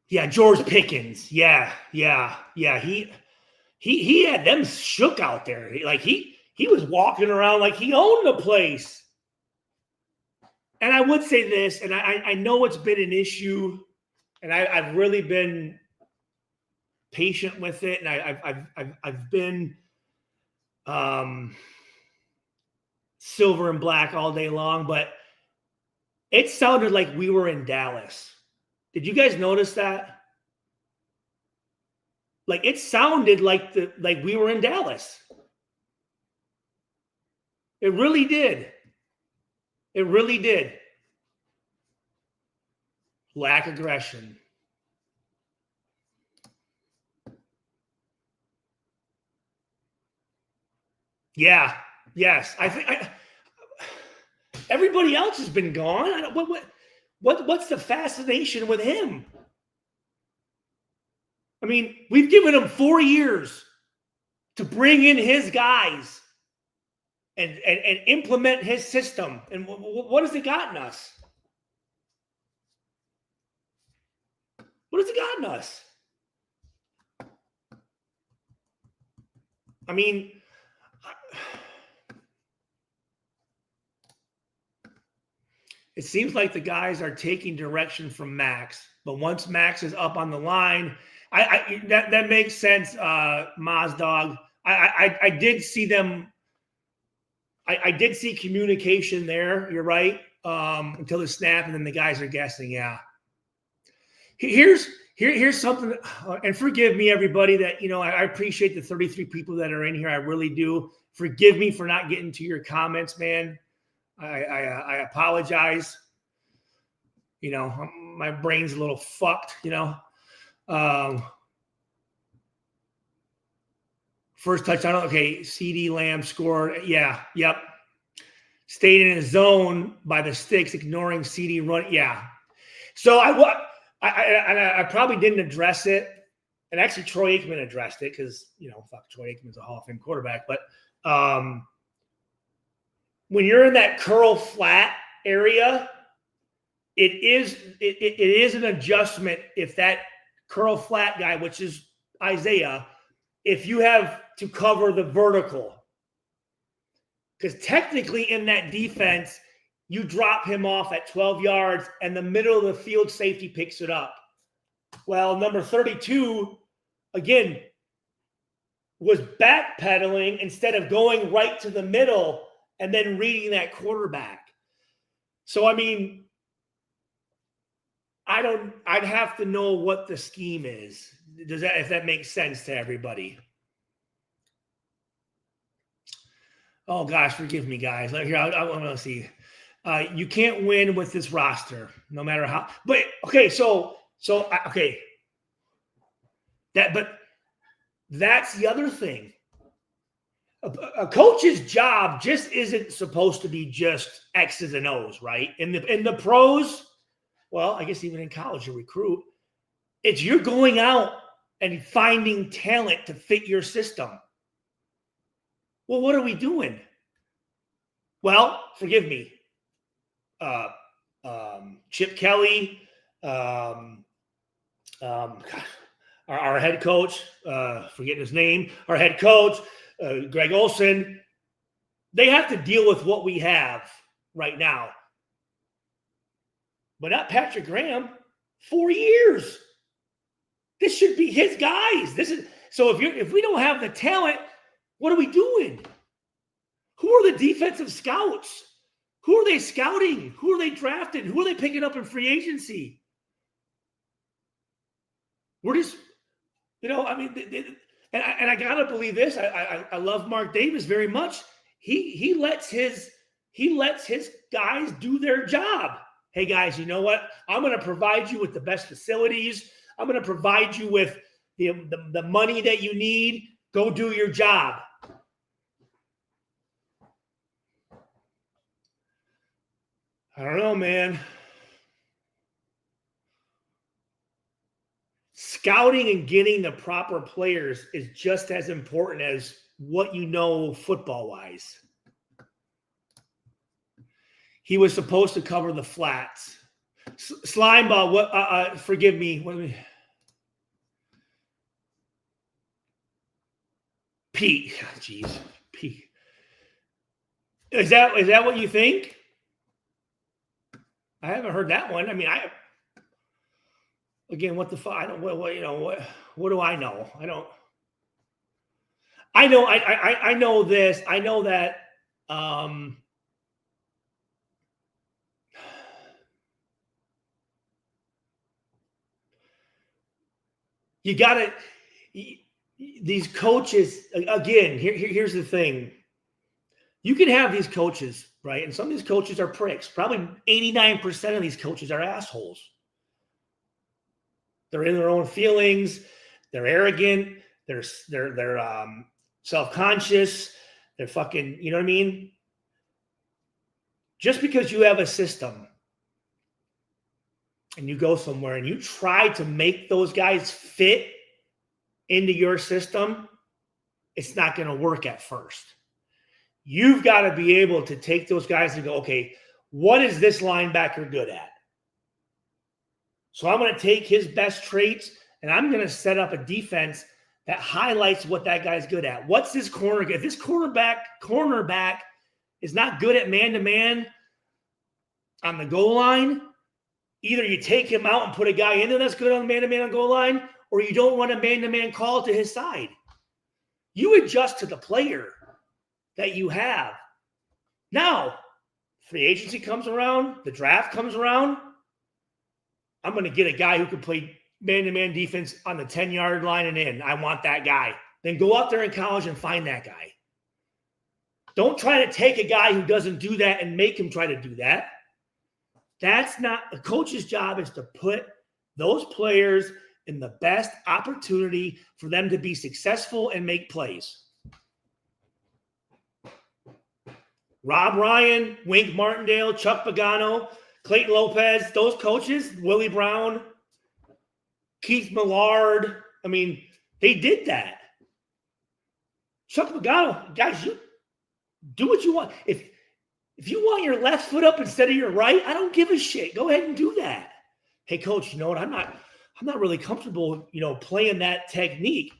Yeah, George Pickens. Yeah. He had them shook out there. He was walking around like he owned the place. And I would say this, and I know it's been an issue, and I've really been patient with it, and I've been silver and black all day long, but it sounded like we were in Dallas. Did you guys notice that? Like it sounded like we were in Dallas. It really did. It really did. Lack of aggression. Yeah. Yes. I think everybody else has been gone. What's the fascination with him? I mean, we've given him 4 years to bring in his guys and implement his system. And what has it gotten us? What has it gotten us? I mean, it seems like the guys are taking direction from Max, but once Max is up on the line, that makes sense, Maz Dog. I did see them. I did see communication there. You're right. Until the snap, and then the guys are guessing. Yeah. Here's something, and forgive me, everybody, that I appreciate the 33 people that are in here. I really do. Forgive me for not getting to your comments, man. I apologize. My brain's a little fucked. First touchdown. Okay, CD Lamb scored. Yeah, yep. Stayed in his zone by the sticks, ignoring CD run. Yeah. So I probably didn't address it, and actually Troy Aikman addressed it because fuck, Troy Aikman's a Hall of Fame quarterback. But when you're in that curl flat area, it is an adjustment if that curl flat guy, which is Isaiah, if you have to cover the vertical. Because technically in that defense, you drop him off at 12 yards and the middle of the field safety picks it up. Well, number 32, again, was backpedaling instead of going right to the middle and then reading that quarterback. So, I mean, I'd have to know what the scheme is. If that makes sense to everybody. Oh gosh, forgive me, guys. Here, I want to see. You can't win with this roster, no matter how. But okay, so okay. But that's the other thing. A coach's job just isn't supposed to be just X's and O's, right? In the pros, well, I guess even in college, you recruit. It's you're going out and finding talent to fit your system. Well, what are we doing? Well, forgive me. Chip Kelly, our head coach, forgetting his name, our head coach, Greg Olson, they have to deal with what we have right now. But not Patrick Graham. 4 years. This should be his guys. So if we don't have the talent, what are we doing? Who are the defensive scouts? Who are they scouting? Who are they drafting? Who are they picking up in free agency? We're just, I mean, and I gotta believe this. I love Mark Davis very much. He lets his guys do their job. Hey guys, you know what? I'm going to provide you with the best facilities. I'm going to provide you with the money that you need. Go do your job. I don't know, man. scouting and getting the proper players is just as important as what you know football-wise. He was supposed to cover the flats. Slimeball, what? Forgive me. Pete, jeez, Pete. Is that what you think? I haven't heard that one. I mean, again, what the fuck? I don't. What do I know? I don't. I know. I know this. I know that. You got to. These coaches, again. Here's the thing. You can have these coaches, right? And some of these coaches are pricks. Probably 89% of these coaches are assholes. They're in their own feelings. They're arrogant. They're self-conscious. They're fucking, you know what I mean? Just because you have a system and you go somewhere and you try to make those guys fit into your system, it's not going to work at first. You've got to be able to take those guys and go, okay, what is this linebacker good at? So I'm going to take his best traits and I'm going to set up a defense that highlights what that guy's good at. What's this corner? If this cornerback is not good at man-to-man on the goal line, either you take him out and put a guy in there that's good on man-to-man on goal line, or you don't run a man-to-man call to his side. You adjust to the player that you have. Now, free agency comes around, the draft comes around, I'm going to get a guy who can play man-to-man defense on the 10-yard line and in. I want that guy. Then go out there in college and find that guy. Don't try to take a guy who doesn't do that and make him try to do that. That's not – a coach's job is to put those players in the best opportunity for them to be successful and make plays. Rob Ryan, Wink Martindale, Chuck Pagano, Clayton Lopez, those coaches, Willie Brown, Keith Millard, I mean, they did that. Chuck Pagano, guys, you do what you want. If you want your left foot up instead of your right, I don't give a shit. Go ahead and do that. Hey, coach, you know what? I'm not really comfortable, playing that technique.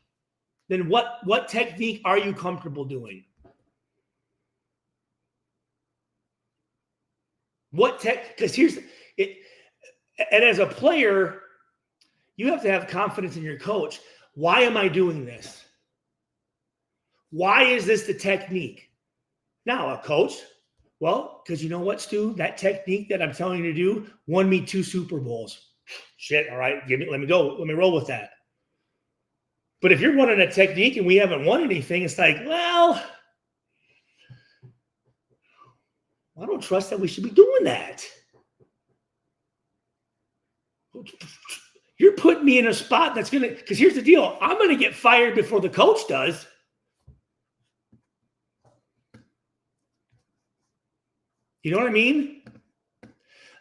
Then what technique are you comfortable doing? Because here's it. And as a player, you have to have confidence in your coach. Why am I doing this? Why is this the technique? Now, a coach, well, because you know what, Stu? That technique that I'm telling you to do won me 2 Super Bowls. Shit, all right, let me go. Let me roll with that. But if you're running a technique and we haven't won anything, it's like, well, I don't trust that we should be doing that. You're putting me in a spot that's going to – because here's the deal. I'm going to get fired before the coach does. You know what I mean?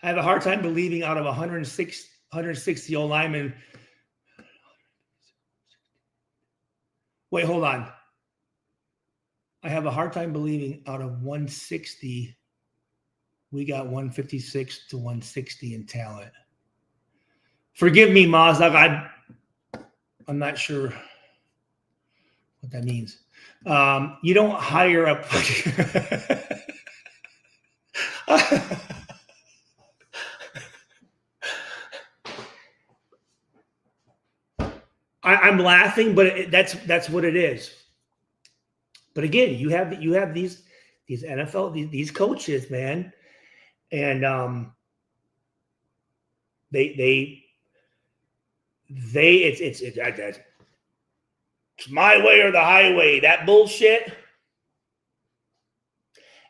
I have a hard time believing out of 160 old linemen. Wait, hold on. I have a hard time believing out of 160 – we got 156 to 160 in talent. Forgive me, Mazdak. I'm not sure what that means. You don't hire up. I'm laughing, but that's what it is. But again, you have these NFL these coaches, man. And it's my way or the highway. That bullshit.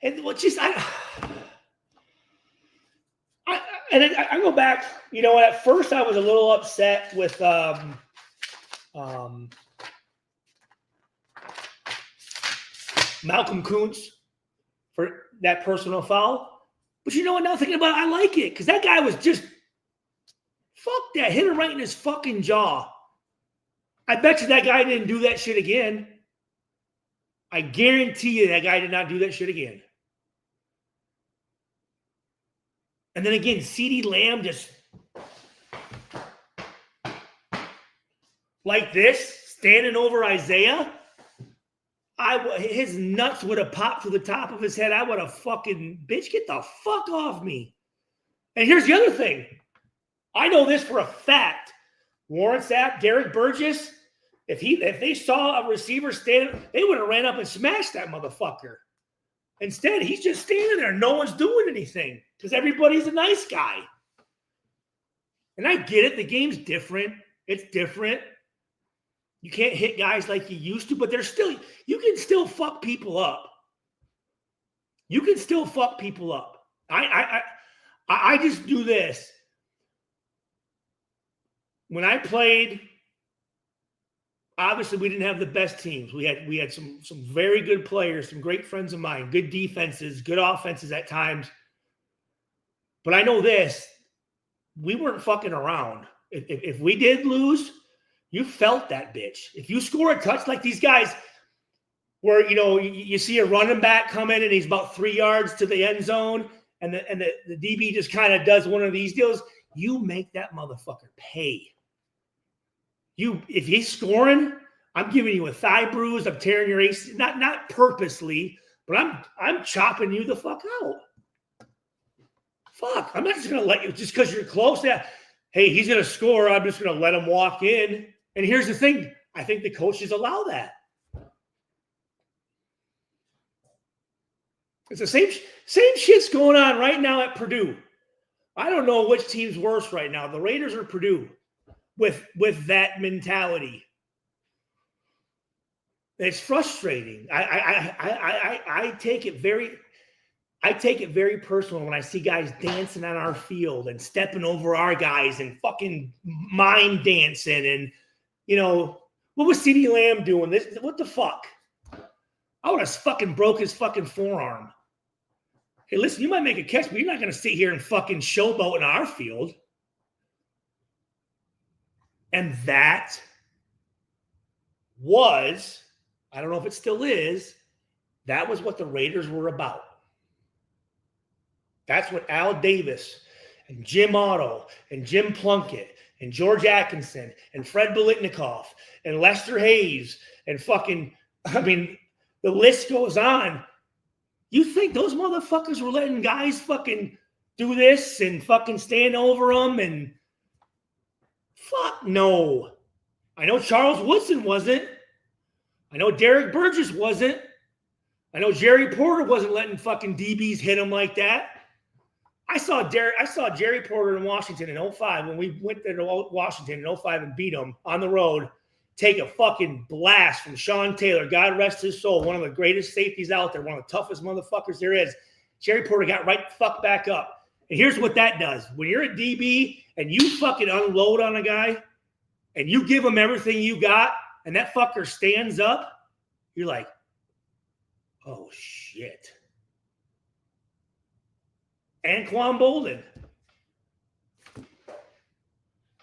And what just I go back. You know, at first I was a little upset with Malcolm Kuntz for that personal foul. But you know what? Now thinking about it, I like it because that guy was just fuck that. Hit him right in his fucking jaw. I bet you that guy didn't do that shit again. I guarantee you that guy did not do that shit again. And then again, CeeDee Lamb just like this, standing over Isaiah. His nuts would have popped to the top of his head. I would have fucking, bitch, get the fuck off me. And here's the other thing. I know this for a fact. Warren Sapp, Derek Burgess, if they saw a receiver stand, they would have ran up and smashed that motherfucker. Instead, he's just standing there. No one's doing anything because everybody's a nice guy. And I get it. The game's different. It's different. You can't hit guys like you used to, but you can still fuck people up. You can still fuck people up. I just do this. When I played, obviously we didn't have the best teams. We had some very good players, some great friends of mine, good defenses, good offenses at times. But I know this, we weren't fucking around. If we did lose, you felt that bitch. If you score a touch like these guys, where you see a running back come in and he's about 3 yards to the end zone, and the DB just kind of does one of these deals, you make that motherfucker pay. If he's scoring, I'm giving you a thigh bruise, I'm tearing your AC, not purposely, but I'm chopping you the fuck out. Fuck, I'm not just gonna let you just because you're close. Yeah, hey, he's gonna score. I'm just gonna let him walk in. And here's the thing: I think the coaches allow that. It's the same shit's going on right now at Purdue. I don't know which team's worse right now, the Raiders or Purdue, with that mentality. It's frustrating. I take it very personal when I see guys dancing on our field and stepping over our guys and fucking mime dancing and what was CeeDee Lamb doing? What the fuck? I would have fucking broke his fucking forearm. Hey, listen, you might make a catch, but you're not going to sit here and fucking showboat in our field. And that was, I don't know if it still is, that was what the Raiders were about. That's what Al Davis and Jim Otto and Jim Plunkett and George Atkinson and Fred Biletnikoff and Lester Hayes and fucking, the list goes on. You think those motherfuckers were letting guys fucking do this and fucking stand over them and fuck no. I know Charles Woodson wasn't. I know Derek Burgess wasn't. I know Jerry Porter wasn't letting fucking DBs hit him like that. I saw Jerry Porter in Washington in 2005 when we went there to Washington in 2005 and beat them on the road. Take a fucking blast from Sean Taylor. God rest his soul. One of the greatest safeties out there. One of the toughest motherfuckers there is. Jerry Porter got right the fuck back up. And here's what that does. When you're a DB and you fucking unload on a guy and you give him everything you got and that fucker stands up, you're like, oh, shit. Anquan Bolden.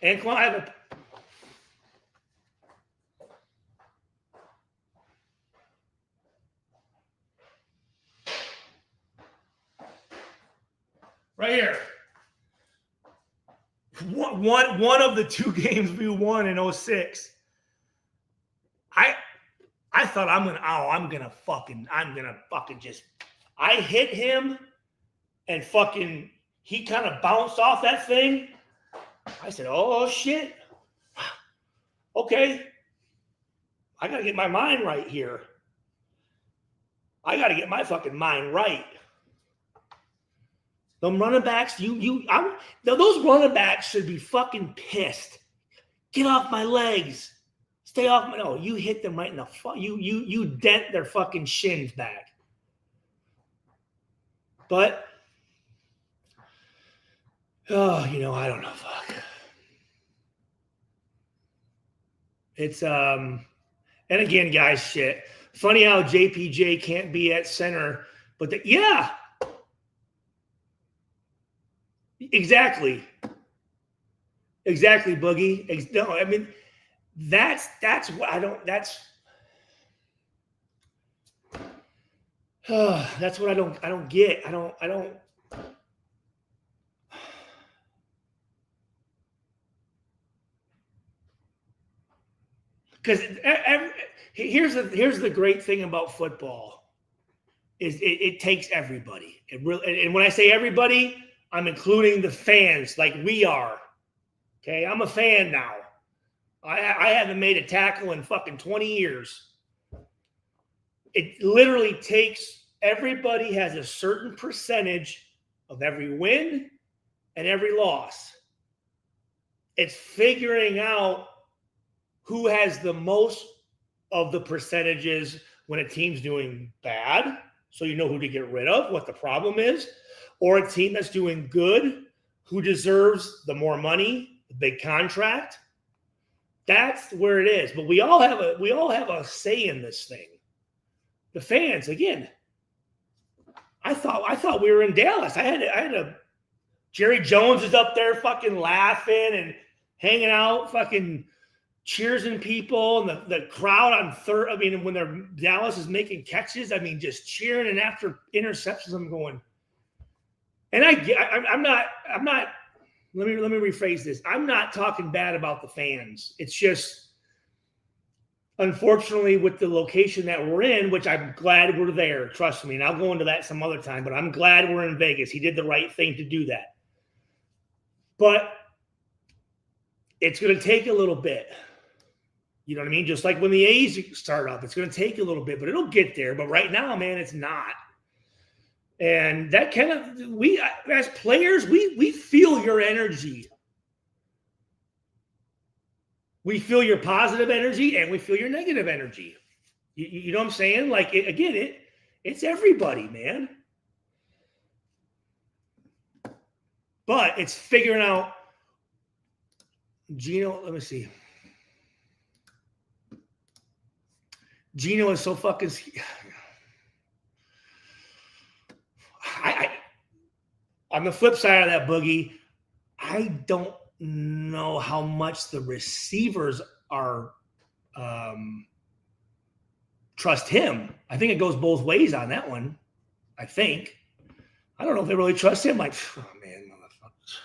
Anquan, I have a... Right here. One of the 2 games we won in 2006. I thought I'm gonna fucking just, I hit him and fucking, he kind of bounced off that thing. I said, oh shit. Okay. I gotta get my mind right here. I gotta get my fucking mind right. Them running backs, those running backs should be fucking pissed. Get off my legs. Stay off my. No, you hit them right in the you dent their fucking shins back. But I don't know. Fuck. It's and again, guys, shit. Funny how JPJ can't be at center, but yeah. Exactly, Boogie. No, I mean, That's what I don't. That's what I don't get. I don't. Because here's the great thing about football is it takes everybody. It really, and when I say everybody, I'm including the fans, like we are. Okay, I'm a fan now. I haven't made a tackle in fucking 20 years. It literally takes everybody has a certain percentage of every win and every loss. It's figuring out who has the most of the percentages when a team's doing bad, so you know who to get rid of, what the problem is, or a team that's doing good, who deserves the more money, the big contract. That's where it is. But we all have a say in this thing. The fans, again, I thought we were in Dallas. I had a Jerry Jones is up there fucking laughing and hanging out, fucking cheersing people, and the crowd on third. I mean, when Dallas is making catches, I mean, just cheering. And after interceptions, I'm going. And I'm not. Let me rephrase this. I'm not talking bad about the fans. It's just, unfortunately, with the location that we're in, which I'm glad we're there. Trust me, and I'll go into that some other time. But I'm glad we're in Vegas. He did the right thing to do that. But it's going to take a little bit. You know what I mean? Just like when the A's start up, it's going to take a little bit, but it'll get there. But right now, man, it's not. And that kind of, we as players, we feel your energy. We feel your positive energy and we feel your negative energy. You know what I'm saying? Like, it's everybody, man. But it's figuring out, Gino, let me see. Gino is so fucking. On the flip side of that, Boogie, I don't know how much the receivers are trust him. I think it goes both ways on that one. I think. I don't know if they really trust him. Like, oh man, motherfuckers.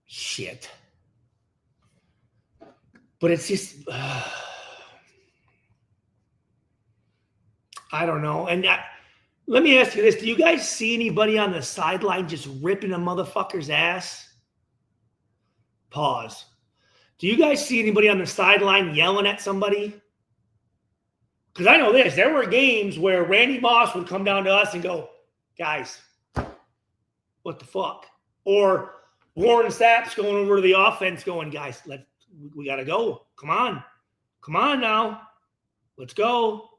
Shit. But it's just. I don't know. And let me ask you this. Do you guys see anybody on the sideline just ripping a motherfucker's ass? Pause. Do you guys see anybody on the sideline yelling at somebody? Because I know this. There were games where Randy Moss would come down to us and go, guys, what the fuck? Or Warren Sapp's going over to the offense going, guys, we got to go. Come on. Come on now. Let's go.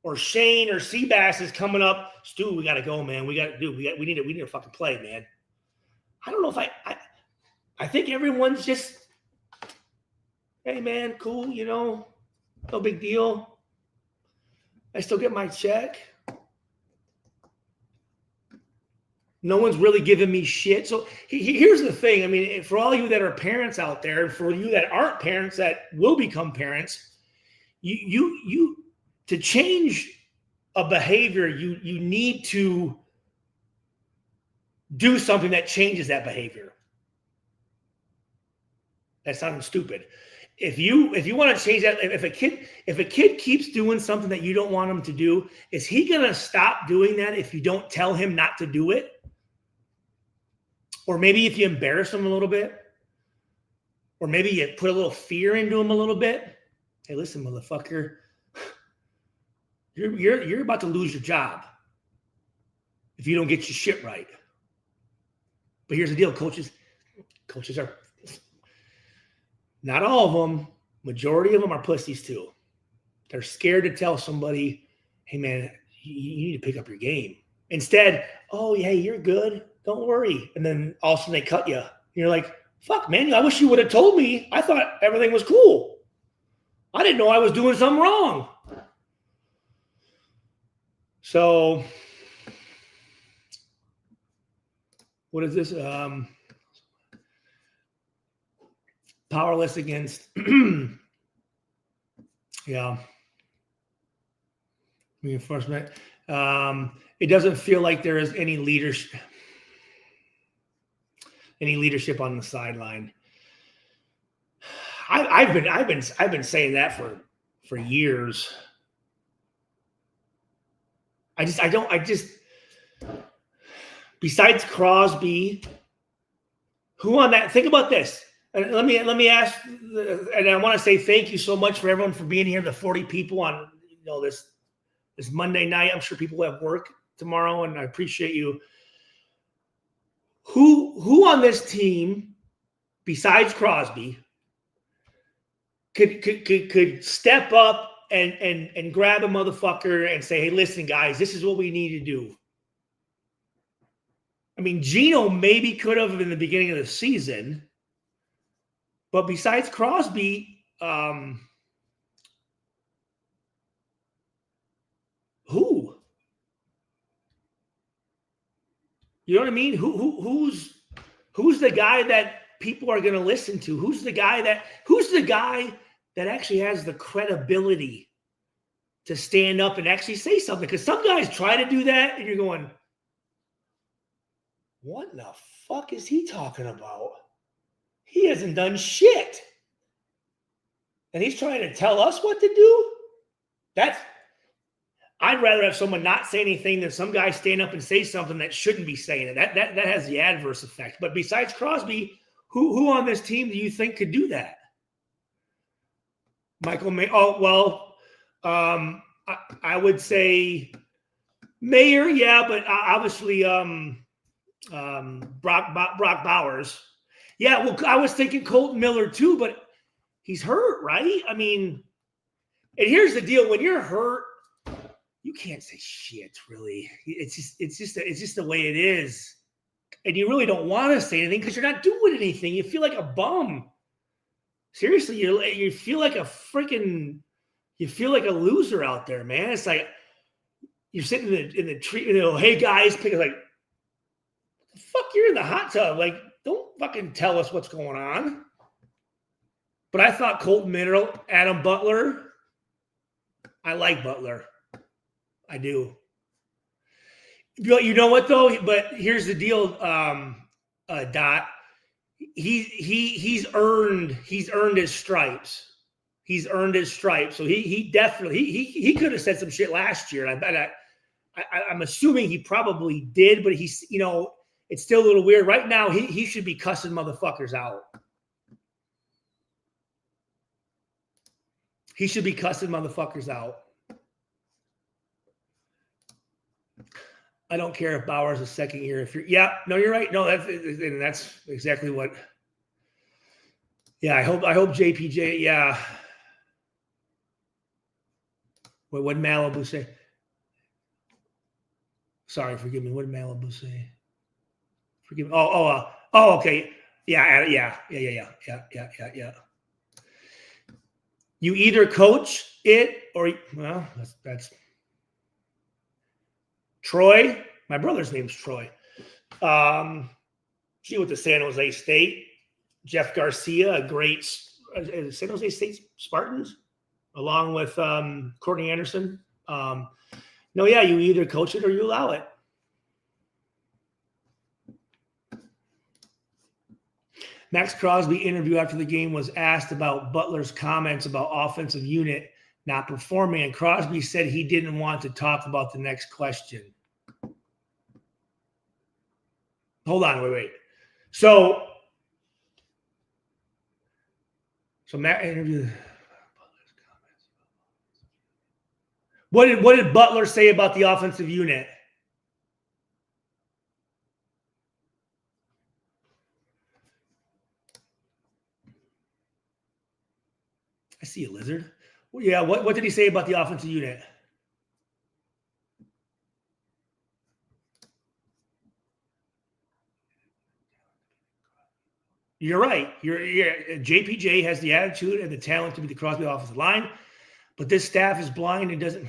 Or Shane or Seabass is coming up. Stu, we got to go, man. We need to fucking play, man. I don't know if I think everyone's just, hey, man, cool, you know, no big deal. I still get my check. No one's really giving me shit. So here's the thing. I mean, for all you that are parents out there, and for you that aren't parents that will become parents, you to change a behavior, you need to do something that changes that behavior. That sounds stupid. If you want to change that, if a kid keeps doing something that you don't want him to do, is he going to stop doing that if you don't tell him not to do it? Or maybe if you embarrass him a little bit? Or maybe you put a little fear into him a little bit? Hey, listen, motherfucker. You're about to lose your job if you don't get your shit right. But here's the deal, coaches. Coaches are not all of them. Majority of them are pussies too. They're scared to tell somebody, "Hey man, you need to pick up your game." Instead, "Oh yeah, you're good. Don't worry." And then all of a sudden they cut you. You're like, "Fuck, man! I wish you would have told me. I thought everything was cool. I didn't know I was doing something wrong." So, what is this? Powerless against Yeah. Reinforcement. It doesn't feel like there is any leadership on the sideline. I've been saying that for years. Besides Crosby, who on that? Think about this. And let me ask, and I want to say thank you so much for everyone for being here. The 40 people on this Monday night. I'm sure people have work tomorrow, and I appreciate you. Who on this team, besides Crosby, could step up and grab a motherfucker and say, "Hey, listen, guys, this is what we need to do." I mean, Gino maybe could have in the beginning of the season, but besides Crosby, who? You know what I mean? Who's the guy that people are going to listen to? Who's the guy that actually has the credibility to stand up and actually say something? Because some guys try to do that, and you're going, what in the fuck is he talking about? He hasn't done shit. And he's trying to tell us what to do? I'd rather have someone not say anything than some guy stand up and say something that shouldn't be saying it. That has the adverse effect. But besides Crosby, who on this team do you think could do that? Michael May. Oh, well, I would say Mayer, yeah, but obviously Brock Bowers. Yeah, well, I was thinking Colton Miller too, but he's hurt, right? I mean, and here's the deal: when you're hurt, you can't say shit. Really, it's just the way it is, and you really don't want to say anything because you're not doing anything. You feel like a bum. Seriously, you feel like a loser out there, man. It's like you're sitting in the tree, hey guys, pick like, fuck, you're in the hot tub. Like, don't fucking tell us what's going on. But I thought Colton Miller, Adam Butler. I like Butler. I do. You know what though? But here's the deal, Dot. He's earned his stripes. He's earned his stripes. So he definitely he could have said some shit last year. I bet I'm assuming he probably did, but he's it's still a little weird. Right now, he should be cussing motherfuckers out. He should be cussing motherfuckers out. I don't care if Bauer's a second year. If you're right. No, that's exactly what. Yeah, I hope JPJ. Yeah. What did Malibu say? Sorry, forgive me. What did Malibu say? Forgive me. Oh, okay. Yeah. You either coach it or that's Troy. My brother's name's Troy. She went to San Jose State. Jeff Garcia, a great San Jose State Spartans, along with Courtney Anderson. You either coach it or you allow it. Max Crosby interview after the game was asked about Butler's comments about offensive unit not performing, and Crosby said he didn't want to talk about the next question. Hold on, wait. So Matt interviewed. What did Butler say about the offensive unit? I see a lizard. Well, yeah, what did he say about the offensive unit? You're right. JPJ has the attitude and the talent to be the Crosby offensive line, but this staff is blind and doesn't.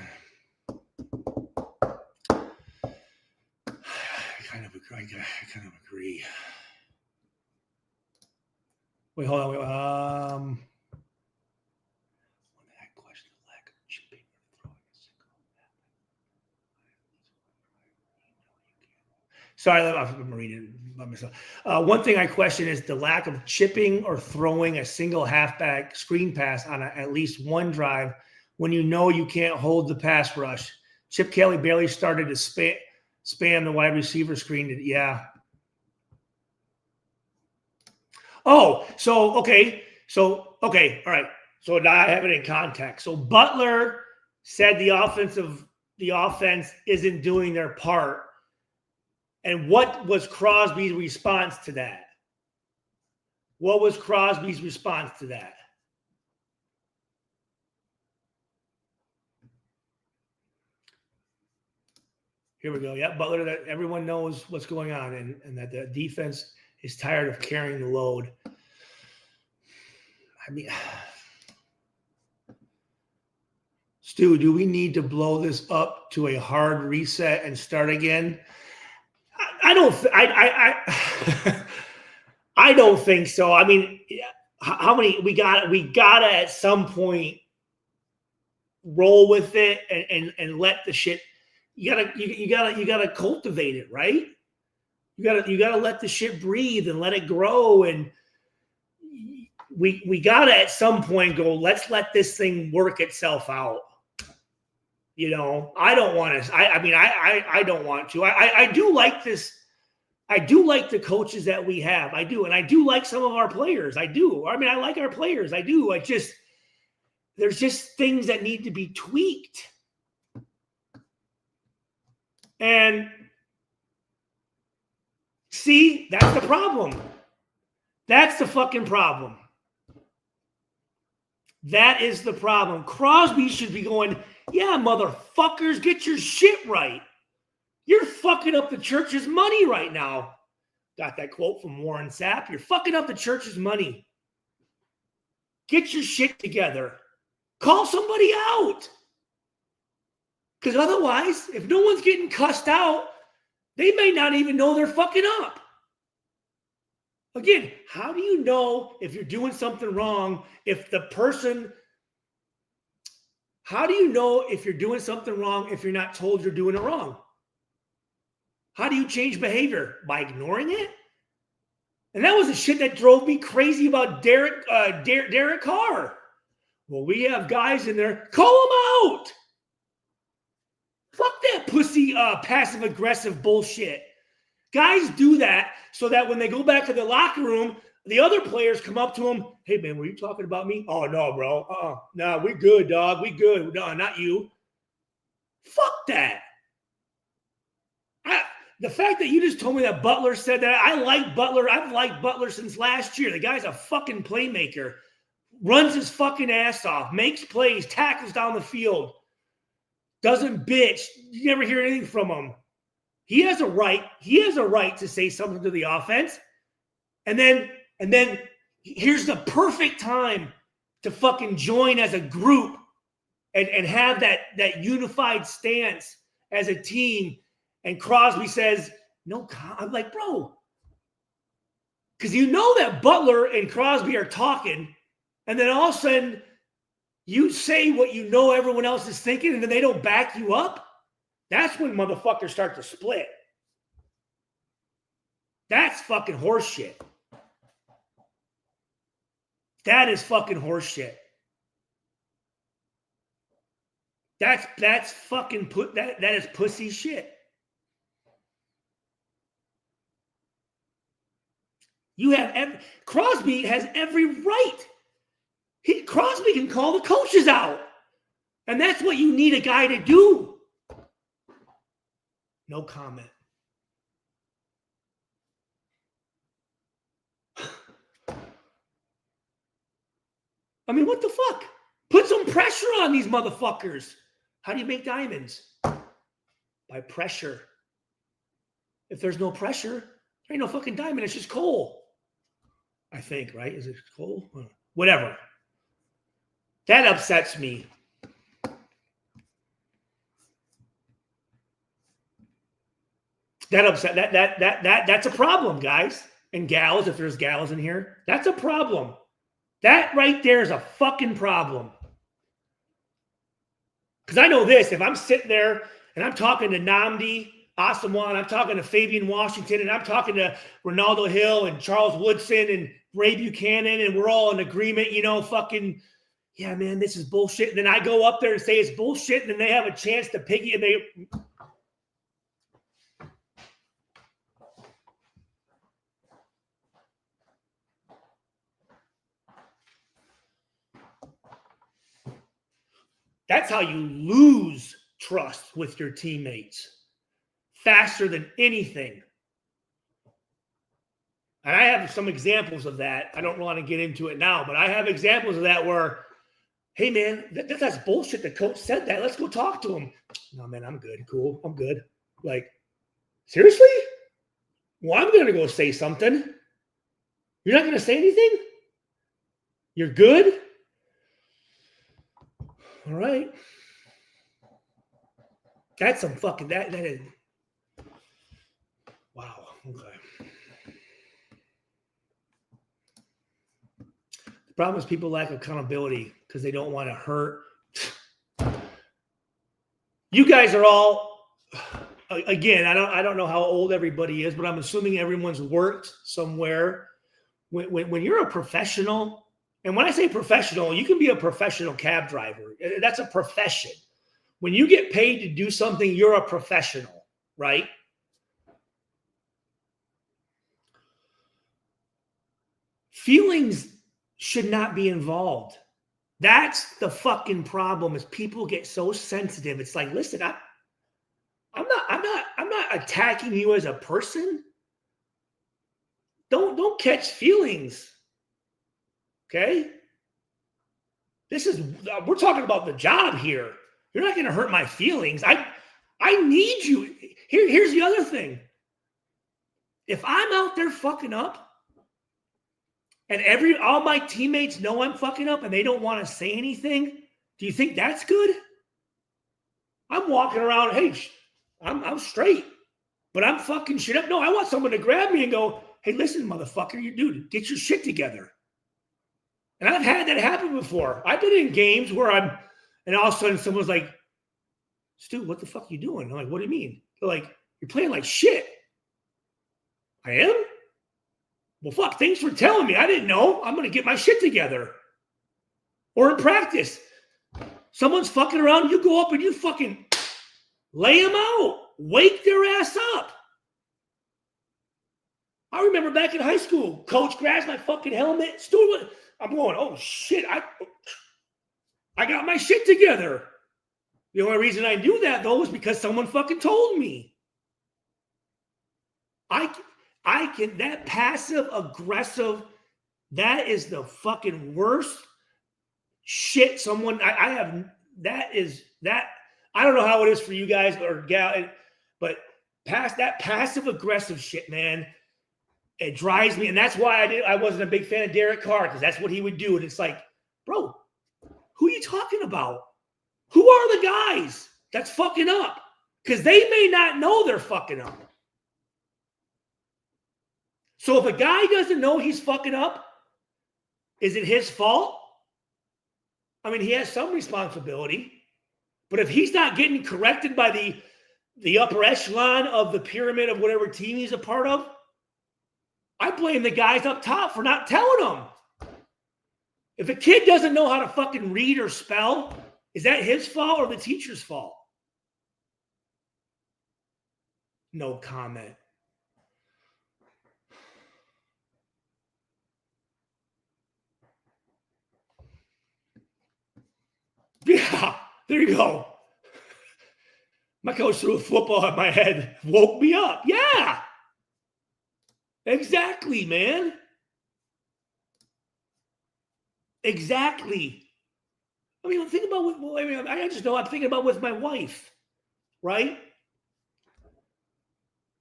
I kind of agree. Wait, hold on. When that question Sorry, I'm reading it by myself. One thing I question is the lack of chipping or throwing a single halfback screen pass on at least one drive when you know you can't hold the pass rush. Chip Kelly barely started to spam the wide receiver screen. Yeah. Oh, so, okay. So, okay. All right. So now I have it in context. So Butler said the offense isn't doing their part. And what was Crosby's response to that? What was Crosby's response to that? Here we go. Yeah, Butler, that everyone knows what's going on and that the defense is tired of carrying the load. I mean, Stu, do we need to blow this up to a hard reset and start again? I don't think so. I mean, how many we gotta at some point roll with it and let the shit. You gotta cultivate it, right? You gotta let the shit breathe and let it grow. And we gotta at some point go, let's let this thing work itself out. You know, I don't want to. I don't want to. I do like this. I do like the coaches that we have. I do, and I do like some of our players. I do. I mean, I like our players. I do. There's just things that need to be tweaked, and see, that's the problem. That's the fucking problem. That is the problem. Crosby should be going, yeah, motherfuckers, get your shit right. You're fucking up the church's money right now. Got that quote from Warren Sapp. You're fucking up the church's money. Get your shit together. Call somebody out. Because otherwise, if no one's getting cussed out, they may not even know they're fucking up. Again, how do you know if you're doing something wrong if the person... How do you know if you're doing something wrong if you're not told you're doing it wrong? How do you change behavior? By ignoring it? And that was the shit that drove me crazy about Derek Carr. Well, we have guys in there. Call them out. Fuck that pussy passive-aggressive bullshit. Guys do that so that when they go back to the locker room, the other players come up to them. Hey, man, were you talking about me? Oh, no, bro. No, we good, dog. We good. No, not you. Fuck that. The fact that you just told me that Butler said that, I like Butler. I've liked Butler since last year. The guy's a fucking playmaker. Runs his fucking ass off. Makes plays. Tackles down the field. Doesn't bitch. You never hear anything from him. He has a right. He has a right to say something to the offense. And then here's the perfect time to fucking join as a group and have that unified stance as a team. And Crosby says, no, I'm like, bro. Because you know that Butler and Crosby are talking, and then all of a sudden you say what you know everyone else is thinking, and then they don't back you up. That's when motherfuckers start to split. That's fucking horseshit. That is fucking horseshit. That's fucking that is pussy shit. Crosby has every right. Crosby can call the coaches out. And that's what you need a guy to do. No comment. I mean, what the fuck? Put some pressure on these motherfuckers. How do you make diamonds? By pressure. If there's no pressure, there ain't no fucking diamond. It's just coal. I think, right? Is it coal? Whatever. That upsets me. That's a problem, guys and gals, if there's gals in here. That's a problem. That right there is a fucking problem. Because I know this, if I'm sitting there and I'm talking to Namdi Asamoah, I'm talking to Fabian Washington, and I'm talking to Ronaldo Hill and Charles Woodson and Ray Buchanan, and we're all in agreement, fucking, yeah, man, this is bullshit. And then I go up there and say it's bullshit, and then they have a chance to piggy, and they... That's how you lose trust with your teammates faster than anything. And I have some examples of that. I don't want to get into it now, but I have examples of that where, hey, man, that's bullshit. The coach said that. Let's go talk to him. No, man, I'm good. Cool. I'm good. Like, seriously? Well, I'm going to go say something. You're not going to say anything? You're good? All right. That's some fucking, that is, wow. Okay. The problem is people lack accountability because they don't want to hurt. You guys are all, again, I don't know how old everybody is, but I'm assuming everyone's worked somewhere. When you're a professional, and when I say professional, you can be a professional cab driver. That's a profession. When you get paid to do something, you're a professional, right? Feelings should not be involved. That's the fucking problem, is people get so sensitive. It's like, listen, I'm not attacking you as a person. Don't catch feelings. Okay? We're talking about the job here. You're not going to hurt my feelings. I need you. Here's the other thing. If I'm out there fucking up and all my teammates know I'm fucking up and they don't want to say anything, do you think that's good? I'm walking around, hey, I'm straight, but I'm fucking shit up. No, I want someone to grab me and go, hey, listen, motherfucker, dude, get your shit together. And I've had that happen before. I've been in games where and all of a sudden someone's like, Stu, what the fuck are you doing? I'm like, what do you mean? They're like, you're playing like shit. I am? Well, fuck, thanks for telling me. I didn't know. I'm going to get my shit together. Or in practice, someone's fucking around, you go up and you fucking lay them out. Wake their ass up. I remember back in high school, coach grabs my fucking helmet. Stu, I'm going, oh shit, I got my shit together. The only reason I knew that, though, was because someone fucking told me. I can, that passive aggressive, that is the fucking worst shit someone, I have, that is, that, I don't know how it is for you guys or gal, but that passive aggressive shit, man, it drives me. And that's why I wasn't a big fan of Derek Carr, because that's what he would do. And it's like, bro, who are you talking about? Who are the guys that's fucking up? Because they may not know they're fucking up. So if a guy doesn't know he's fucking up, is it his fault? I mean, he has some responsibility. But if he's not getting corrected by the upper echelon of the pyramid of whatever team he's a part of, I blame the guys up top for not telling him. If a kid doesn't know how to fucking read or spell, is that his fault or the teacher's fault? No comment. Yeah, there you go. My coach threw a football at my head, woke me up. Yeah. Exactly, man. Exactly. I mean, think about I just know I'm thinking about with my wife, right?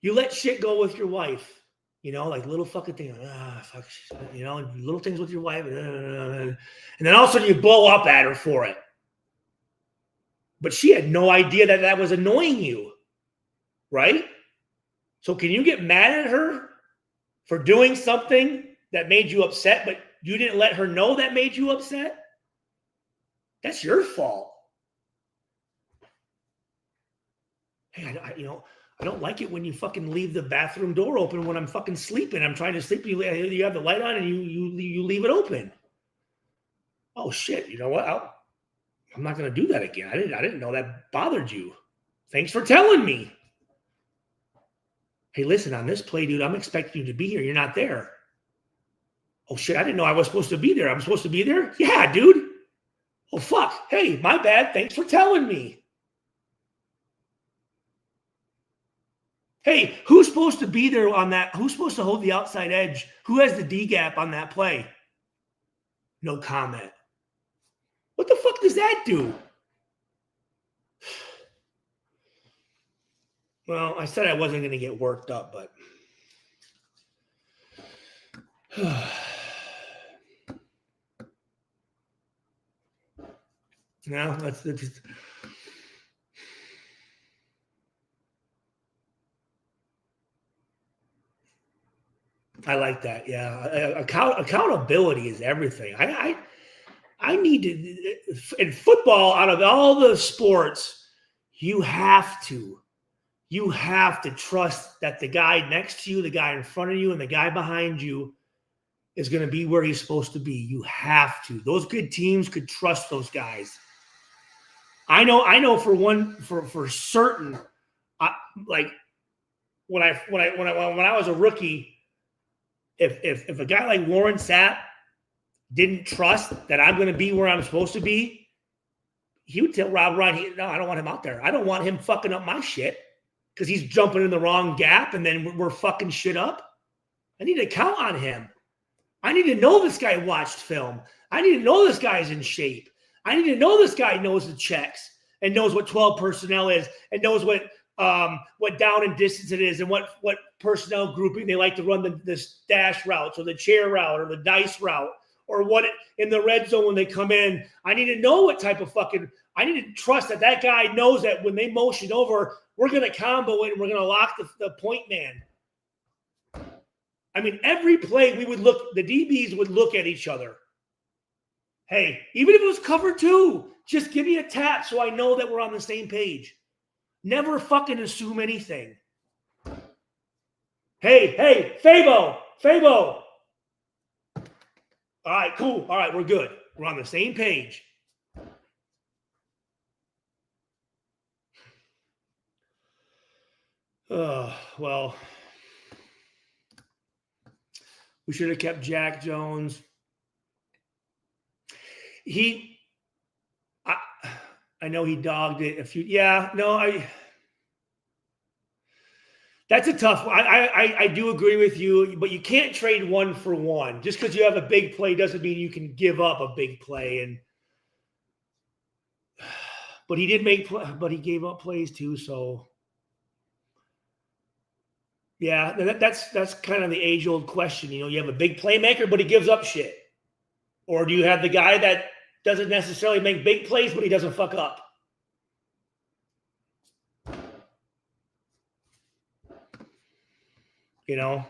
You let shit go with your wife, like little fucking thing, fuck, little things with your wife, and then all of a sudden you blow up at her for it. But she had no idea that was annoying you, right? So can you get mad at her for doing something that made you upset, but you didn't let her know that made you upset? That's your fault. Hey, I don't like it when you fucking leave the bathroom door open when I'm fucking sleeping. I'm trying to sleep. You have the light on and you leave it open. Oh shit! You know what? I'm not going to do that again. I didn't know that bothered you. Thanks for telling me. Hey, listen, on this play, dude, I'm expecting you to be here. You're not there. Oh shit! I didn't know I was supposed to be there. I'm supposed to be there? Yeah, dude. Oh fuck! Hey, my bad. Thanks for telling me. Hey, who's supposed to be there on that? Who's supposed to hold the outside edge? Who has the D gap on that play? No comment. What the fuck does that do? Well, I said I wasn't going to get worked up, but no, that's just... I like that. Yeah, accountability is everything. I need to, in football, out of all the sports, you have to trust that the guy next to you, the guy in front of you, and the guy behind you is going to be where he's supposed to be. You have to. Those good teams could trust those guys. I know for certain. Like when I was a rookie, if a guy like Warren Sapp didn't trust that I'm going to be where I'm supposed to be, he would tell Rob Ryan, no, I don't want him out there. I don't want him fucking up my shit because he's jumping in the wrong gap and then we're fucking shit up. I need to count on him. I need to know this guy watched film. I need to know this guy's in shape. I need to know this guy knows the checks and knows what 12 personnel is and knows what down and distance it is and what personnel grouping they like to run the dash routes or the chair route or the dice route or what in the red zone when they come in. I need to know what type of I need to trust that guy knows that when they motion over, we're going to combo it and we're going to lock the point man. I mean, every play the DBs would look at each other. Hey, even if it was cover 2, just give me a tap so I know that we're on the same page. Never fucking assume anything. Hey, Fabo. All right, cool. All right, we're good. We're on the same page. Well, we should have kept Jack Jones. I know he dogged it a few. Yeah, no, that's a tough one. I do agree with you, but you can't trade 1 for 1. Just because you have a big play doesn't mean you can give up a big play. But he gave up plays too. So yeah, that's kind of the age-old question. You know, you have a big playmaker, but he gives up shit. Or do you have the guy that doesn't necessarily make big plays, but he doesn't fuck up? You know?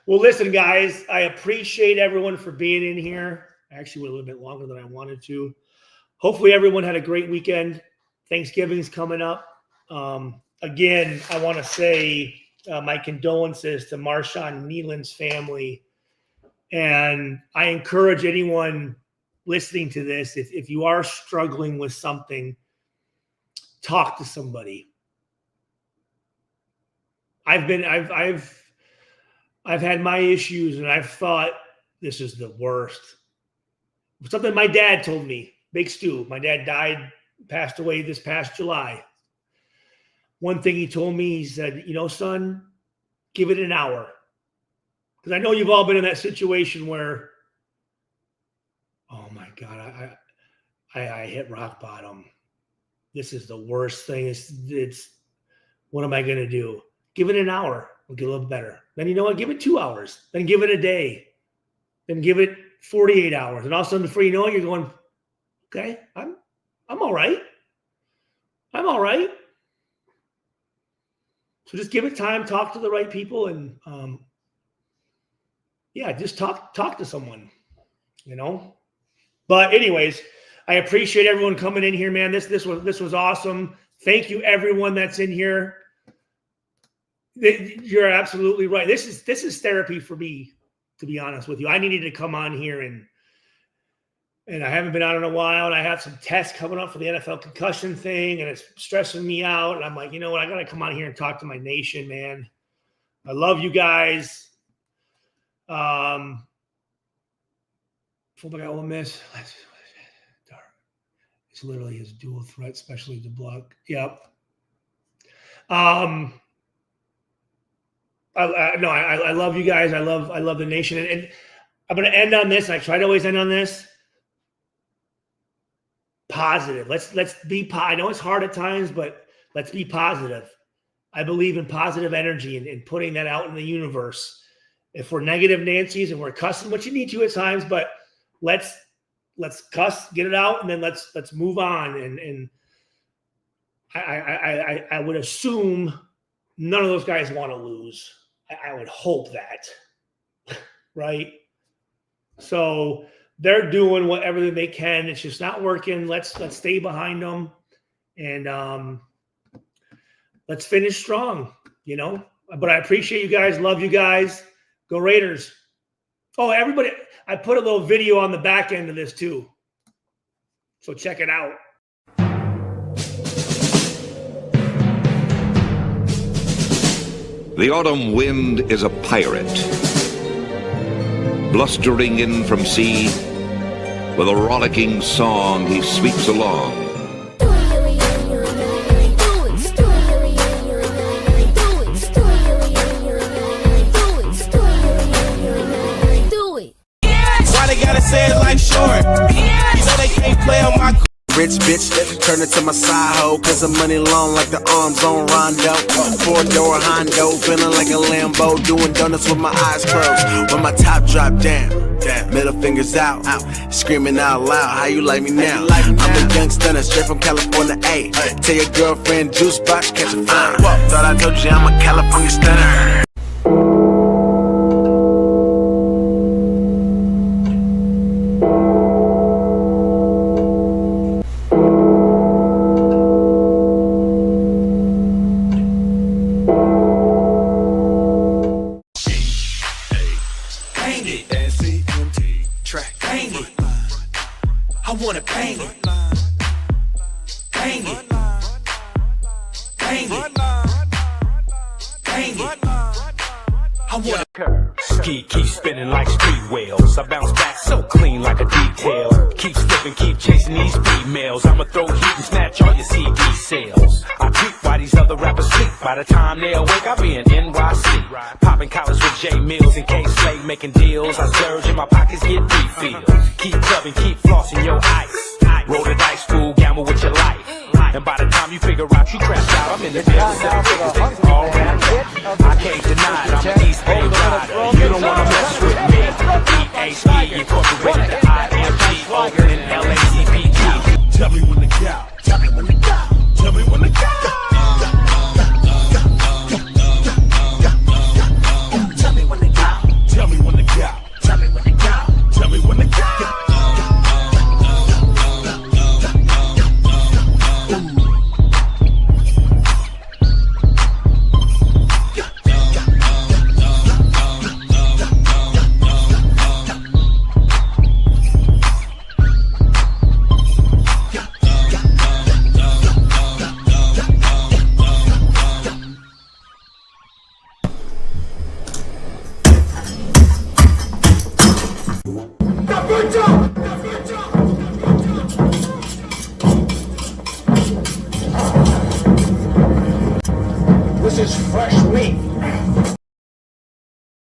Well, listen, guys, I appreciate everyone for being in here. Actually, went a little bit longer than I wanted to. Hopefully, everyone had a great weekend. Thanksgiving's coming up. Again, I want to say my condolences to Marshawn Nealon's family. And I encourage anyone listening to this, if you are struggling with something, talk to somebody. I've had my issues and I've thought this is the worst. Something my dad told me, Big Stu, my dad passed away this past July. One thing he told me, he said, son, give it an hour. Because I know you've all been in that situation where, oh my God, I hit rock bottom. This is the worst thing. It's what am I going to do? Give it an hour. We'll get a little better. Then you know what? Give it 2 hours. Then give it a day. Then give it 48 hours. And all of a sudden, before you know it, you're going, okay, I'm all right. I'm all right. So just give it time, talk to the right people, and just talk to someone, But anyways, I appreciate everyone coming in here, man. This was awesome. Thank you, everyone that's in here. You're absolutely right. This is therapy for me, to be honest with you. I needed to come on here and I haven't been on in a while, and I have some tests coming up for the NFL concussion thing, and it's stressing me out. And I'm like, you know what? I got to come on here and talk to my nation, man. I love you guys. Fullback Ole Miss. It's literally his dual threat, especially to block. Yep. I love you guys. I love the nation, and I'm going to end on this. I try to always end on this. Positive. Let's be. I know it's hard at times, but let's be positive. I believe in positive energy and putting that out in the universe. If we're negative Nancy's and we're cussing, what you need to at times, but let's cuss, get it out, and then let's move on. And I would assume none of those guys want to lose. I would hope that, right? So they're doing whatever they can. It's just not working. Let's stay behind them, and let's finish strong. But I appreciate you guys. Love you guys. Go Raiders. Oh, everybody! I put a little video on the back end of this too, so check it out. The autumn wind is a pirate, blustering in from sea. With a rollicking song he sweeps along. Why they gotta say it like short? You know they can't play on my rich bitch, turn it to my side hoe, cause the money long like the arms on Rondo. 4-door Hondo, feeling like a Lambo, doing donuts with my eyes closed. When my top drop down, middle fingers out, screaming out loud, how you like me now? I'm a young stunner, straight from California, ayy. Tell your girlfriend, juice box, catch a fly. Thought I told you I'm a California stunner. Keep spinning like street whales. I bounce back so clean like a detail. Keep slipping, keep chasing these females. I'ma throw heat and snatch all your CD sales. I creep while these other rappers sleep. By the time they awake, I'll be in NYC. Popping collars with J Mills and K Slade making deals. I surge and my pockets get refilled. Keep clubbing, keep flossing your ice. Roll the dice, fool, gamble with your life. And by the time you figure out you crashed out, I'm in the business. All right, I can't deny it. I'm an East Bay rider. You don't wanna mess with me. EAC incorporated the IMG and LACPT. Tell me when to go. Tell me when to go. Tell me when to go. Tell me when to go. Tell me when to go. Tell me when to go. Tell me when to go. This is fresh meat.